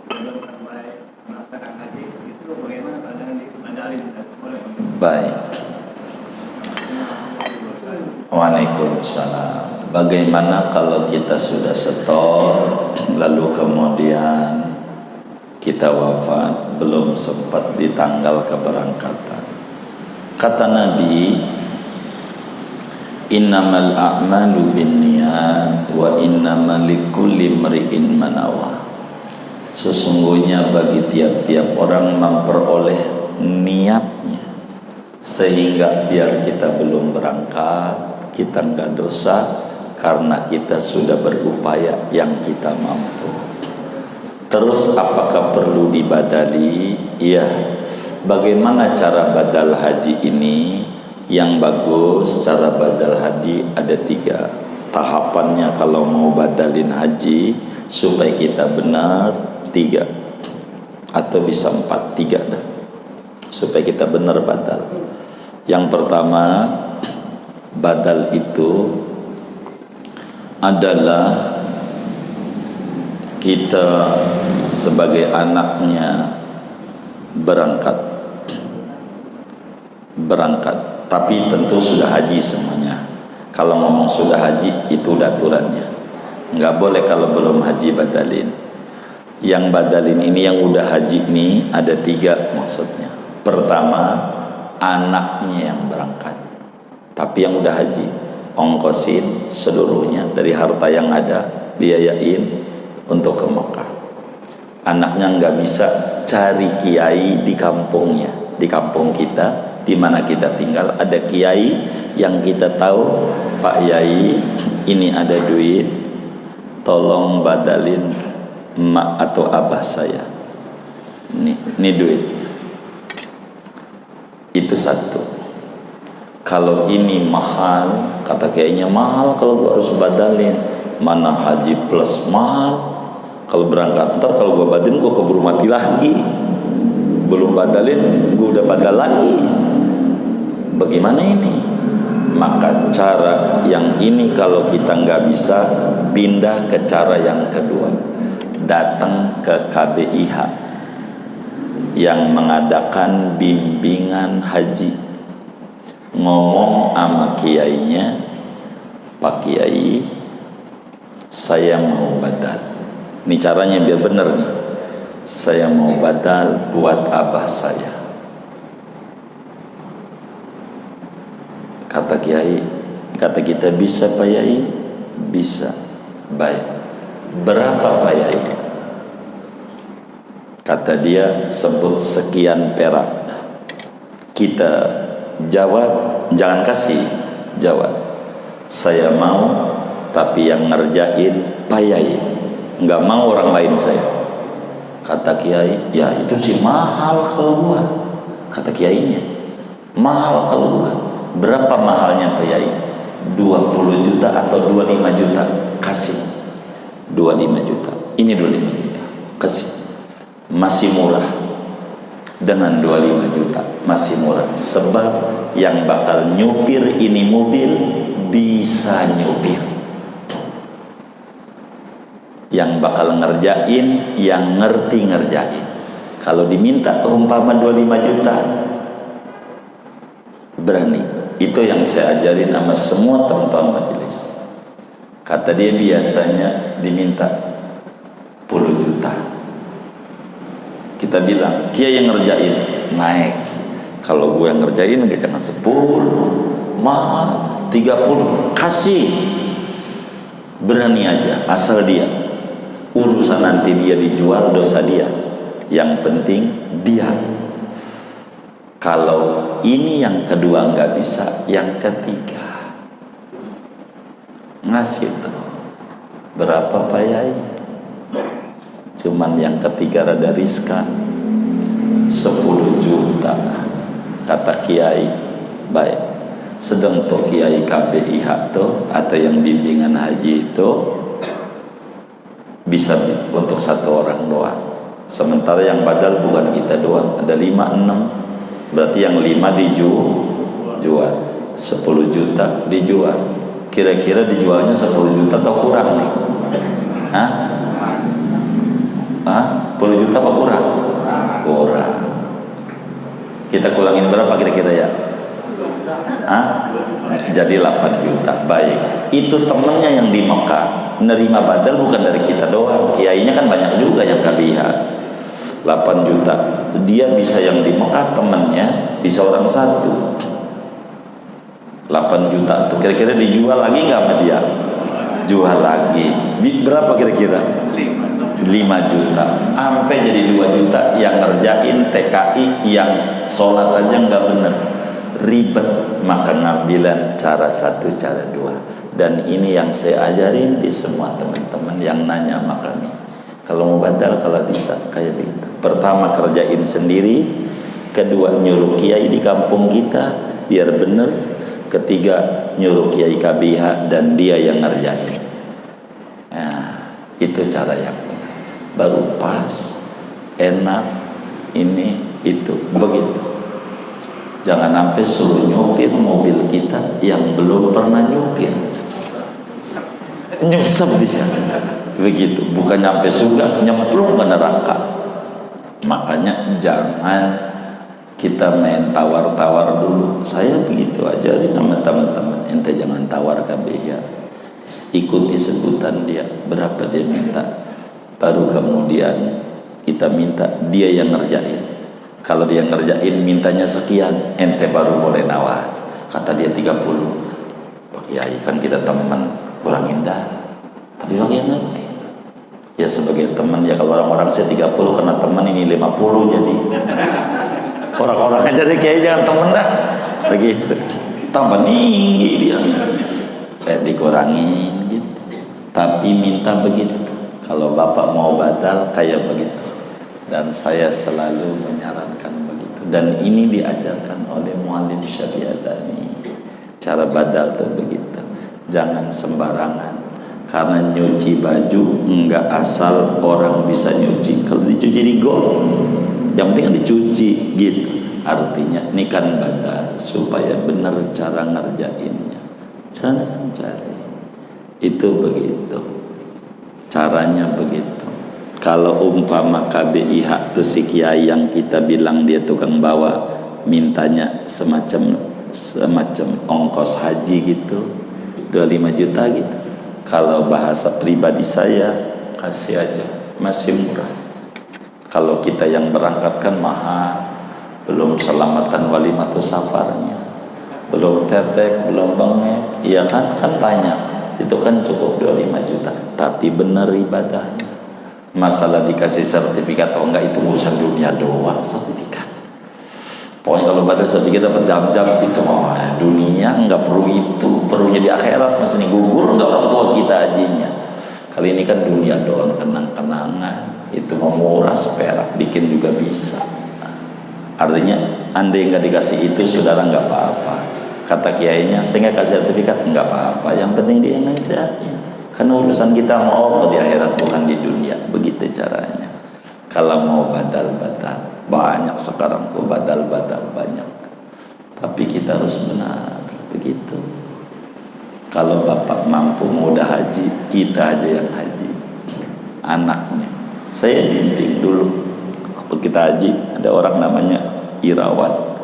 Speaker 3: belum terbaik melaksanakan haji, itu bagaimana keadaan di Mandalin? Boleh?
Speaker 1: Baik. Waalaikumsalam. Bagaimana kalau kita sudah setor, lalu kemudian kita wafat, belum sempat di tanggal keberangkatan? Kata Nabi, innamal a'malu binniyat wa innamal likulli imri'in ma nawa. Sesungguhnya bagi tiap-tiap orang memperoleh niatnya, sehingga biar kita belum berangkat, kita enggak dosa karena kita sudah berupaya yang kita mampu. Terus apakah perlu dibadali? Iya. Bagaimana cara badal haji ini? Yang bagus, cara badal haji ada 3 tahapannya. Kalau mau badalin haji supaya kita benar, 3 atau bisa 4, 3 dah, supaya kita benar badal. Yang pertama, badal itu adalah kita sebagai anaknya berangkat, tapi tentu sudah haji semuanya. Kalau ngomong sudah haji, itu udah aturannya. Nggak boleh kalau belum haji badalin. Yang badalin ini, yang udah haji ini ada 3 maksudnya. Pertama, anaknya yang berangkat, tapi yang udah haji, ongkosin seluruhnya dari harta yang ada, biayain untuk ke Mekah. Anaknya nggak bisa cari kiai di kampungnya, di kampung kita, di mana kita tinggal ada kiai yang kita tahu, Pak Yai, ini ada duit, tolong badalin emak atau abah saya. Ini duit. Itu satu. Kalau ini mahal, kata kiainya mahal kalau gua harus badalin. Mana haji plus mahal. Kalau berangkat ntar kalau gua badalin gua keburu mati lagi. Belum badalin gua udah badal lagi. Bagaimana ini? Maka cara yang ini kalau kita nggak bisa, pindah ke cara yang kedua. Datang ke KBIH yang mengadakan bimbingan haji. ngomong sama kiainya, Pak Kiai, saya mau badal. Ini caranya biar bener nih. Saya mau badal buat abah saya. Kata kiai, kata kita, bisa Pak Yai? Bisa. Baik. Berapa Pak Yai? Kata dia, sebut sekian perak. Kita jawab, jangan kasih, jawab, saya mau, tapi yang ngerjain Pak Yai, nggak mau orang lain saya. Kata kiai, ya itu sih mahal kalau gua. Kata kiainya, mahal kalau gua. Berapa mahalnya Pak Yai? 20 juta atau 25 juta? Kasih 25 juta. Ini 25 juta, kasih. Masih murah. Dengan 25 juta masih murah. Sebab yang bakal nyupir ini mobil bisa nyupir. Yang bakal ngerjain yang ngerti ngerjain. Kalau diminta umpama 25 juta, berani. Itu yang saya ajarin sama semua teman-teman majelis. Kata dia biasanya diminta 10 juta. Kita bilang, Kiai yang ngerjain, naik. Kalau gue yang ngerjain, jangan 10, mahal, 30, kasih. Berani aja, asal dia. Urusan nanti dia dijual, dosa dia. Yang penting dia. Kalau ini yang kedua nggak bisa, yang ketiga ngasih tuh. Berapa Pak Yai? Cuman yang ketiga rada riskan, 10 juta. Kata Kiai, baik. Sedang tuh Kiai KBIH tuh atau yang bimbingan haji itu bisa untuk satu orang doang. Sementara yang badal bukan kita doang, ada 5, 6. Berarti yang 5 dijual, 10 juta dijual. Kira-kira dijualnya 10 juta atau kurang nih? Hah? 10 juta apa kurang? Kurang. Kita kurangin berapa kira-kira ya? Jadi 8 juta. Baik. Itu temennya yang di Mekah nerima badal bukan dari kita doang. Kiainya kan banyak juga yang KBIH. 8 juta. Dia bisa yang di Mekah temennya bisa orang satu. 8 juta tuh kira-kira dijual lagi nggak sama dia? Jual lagi. Berapa kira-kira? 5 juta. Sampai jadi 2 juta yang ngerjain TKI, yang sholat aja nggak bener. Ribet, maka ngambilan cara satu, cara dua. Dan ini yang saya ajarin di semua teman-teman yang nanya sama kami. Kalau mau badal, kalau bisa kayak begitu. Pertama kerjain sendiri, kedua nyuruh kiai di kampung kita biar bener, ketiga nyuruh kiai KBIH dan dia yang ngerjain. Nah, itu cara yang benar. Baru pas, enak, ini, itu, begitu. Jangan sampai suruh nyupir mobil kita yang belum pernah nyupir. Nyusap dia. Begitu, bukan nyampe surga, nyemplung ke neraka. Makanya jangan kita main tawar-tawar dulu. Saya begitu ajarin sama teman-teman, ente jangan tawar KBIH. Ikuti sebutan dia, berapa dia minta. Baru kemudian kita minta, dia yang ngerjain. Kalau dia ngerjain mintanya sekian, ente baru boleh nawar. Kata dia 30. Pak Kiai kan kita teman, kurang indah. Tapi bagaimana Pak? Ya sebagai teman, ya kalau orang-orang saya 30 karena teman, ini 50 jadi. Orang-orang aja deh Kiai jangan temen dah. Begitu. Tambah tinggi dia. Dikurangi gitu. Tapi minta begitu. Kalau Bapak mau badal kayak begitu. Dan saya selalu menyarankan begitu. Dan ini diajarkan oleh Muallim Syafi'adani. Cara badal tuh begitu. Jangan sembarangan. Karena nyuci baju enggak asal orang bisa nyuci. Kalau dicuci di got, yang penting dicuci gitu. Artinya ini kan badal supaya benar cara ngerjainnya. Jangan cari. Itu begitu. Caranya begitu. Kalau umpama KBIH tuh si kiai yang kita bilang dia tukang bawa, mintanya semacam semacam ongkos haji gitu, 25 juta gitu. Kalau bahasa pribadi saya, kasih aja, masih murah. Kalau kita yang berangkat kan mahal, belum selamatan walimatus safarnya, belum tetek, belum bengek, iya kan banyak. Itu kan cukup 25 juta, tapi benar ibadahnya. Masalah dikasih sertifikat atau enggak itu urusan dunia doang, sertifikat. Pokoknya kalau pada sertifikat dapat jam-jam itu, dunia enggak perlu itu, perlunya di akhirat. Mesti gugur enggak orang tua kita hajinya. Kali ini kan dunia doang, kenang-kenangan. Itu mau murah seperak, bikin juga bisa. Artinya, andai enggak dikasih itu, saudara enggak apa-apa. Kata kiainya, saya enggak kasih sertifikat, enggak apa-apa. Yang penting dia ngadain. Karena urusan kita mau Allah di akhirat, bukan di dunia. Begitu caranya. Kalau mau badal-badal, banyak sekarang tuh badal-badal banyak. Tapi kita harus benar, begitu. Kalau bapak mampu mudah haji, kita aja yang haji. Anaknya, saya bimbing dulu. Waktu kita haji, ada orang namanya Irawan.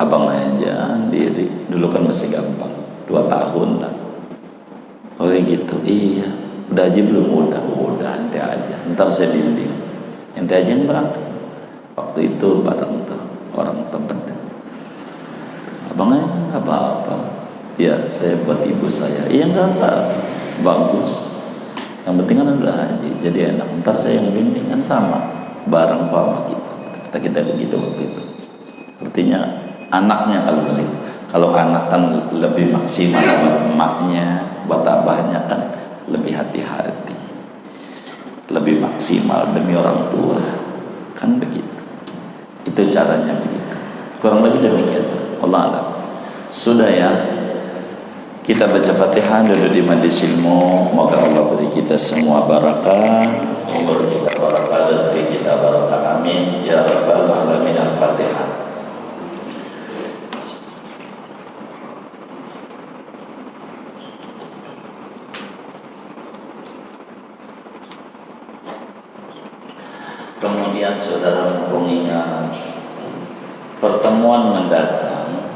Speaker 1: Abang aja diri, dulu kan masih gampang, 2 tahun lah. Oh gitu, iya. Udah haji belum? Udah, ente aja. Ntar saya bimbing. Ente aja yang berangkat. Waktu itu bareng tuh orang tempat. Abangnya nggak apa-apa. Ya saya buat ibu saya. Iya nggak apa-apa. Bagus. Yang penting kan udah haji. Jadi enak. Ntar saya yang bimbing kan sama. Bareng kok sama kita. Kita begitu waktu itu. Artinya anaknya kalau anak kan lebih maksimal buat emaknya, buat abahnya kan lebih hati-hati, lebih maksimal demi orang tua, kan begitu. Itu caranya begitu. Kurang lebih demikian. Allah a'lam. Sudah ya. Kita baca Fatihah, duduk di majlis ilmu. Moga Allah beri kita semua barakah, umur kita barakah, rezeki kita barakah. Amin ya rabbal alamin. Al-Fatihah. Kemudian saudara mengingat pertemuan mendatang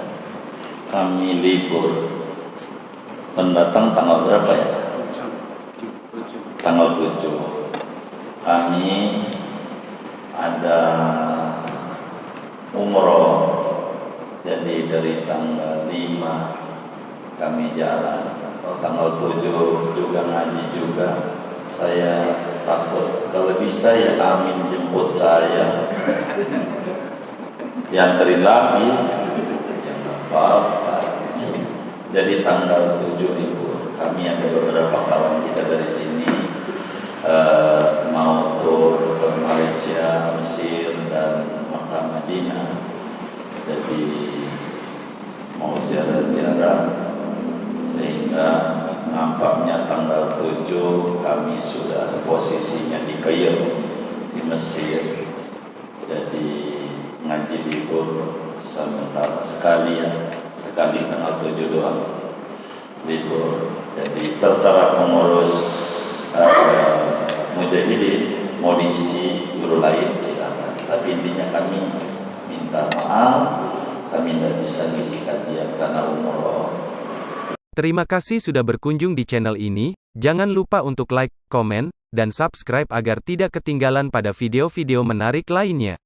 Speaker 1: kami libur. Pendatang tanggal berapa ya? Tanggal 7. Kami ada umroh. Jadi dari tanggal 5 kami jalan. Tanggal 7 juga ngaji juga. Saya takut kalau bisa ya Amin jemput saya, dianterin lagi ya apa-apa. Jadi tanggal 7 libur. Kami ada beberapa kawan kita dari sini mau tur ke Malaysia, Mesir dan Makkah Madinah. Jadi mau ziarah-ziarah, sehingga nampaknya tanggal 7 kami sudah posisinya di Kairo, di Mesir. Jadi ngaji libur sementara sekali tanggal 7 doang libur. Jadi terserah pengurus Mujahidin mau diisi guru lain silakan. Tapi intinya kami minta maaf, kami tidak bisa ngisi kajian karena umroh.
Speaker 4: Terima kasih sudah berkunjung di channel ini. Jangan lupa untuk like, komen, dan subscribe agar tidak ketinggalan pada video-video menarik lainnya.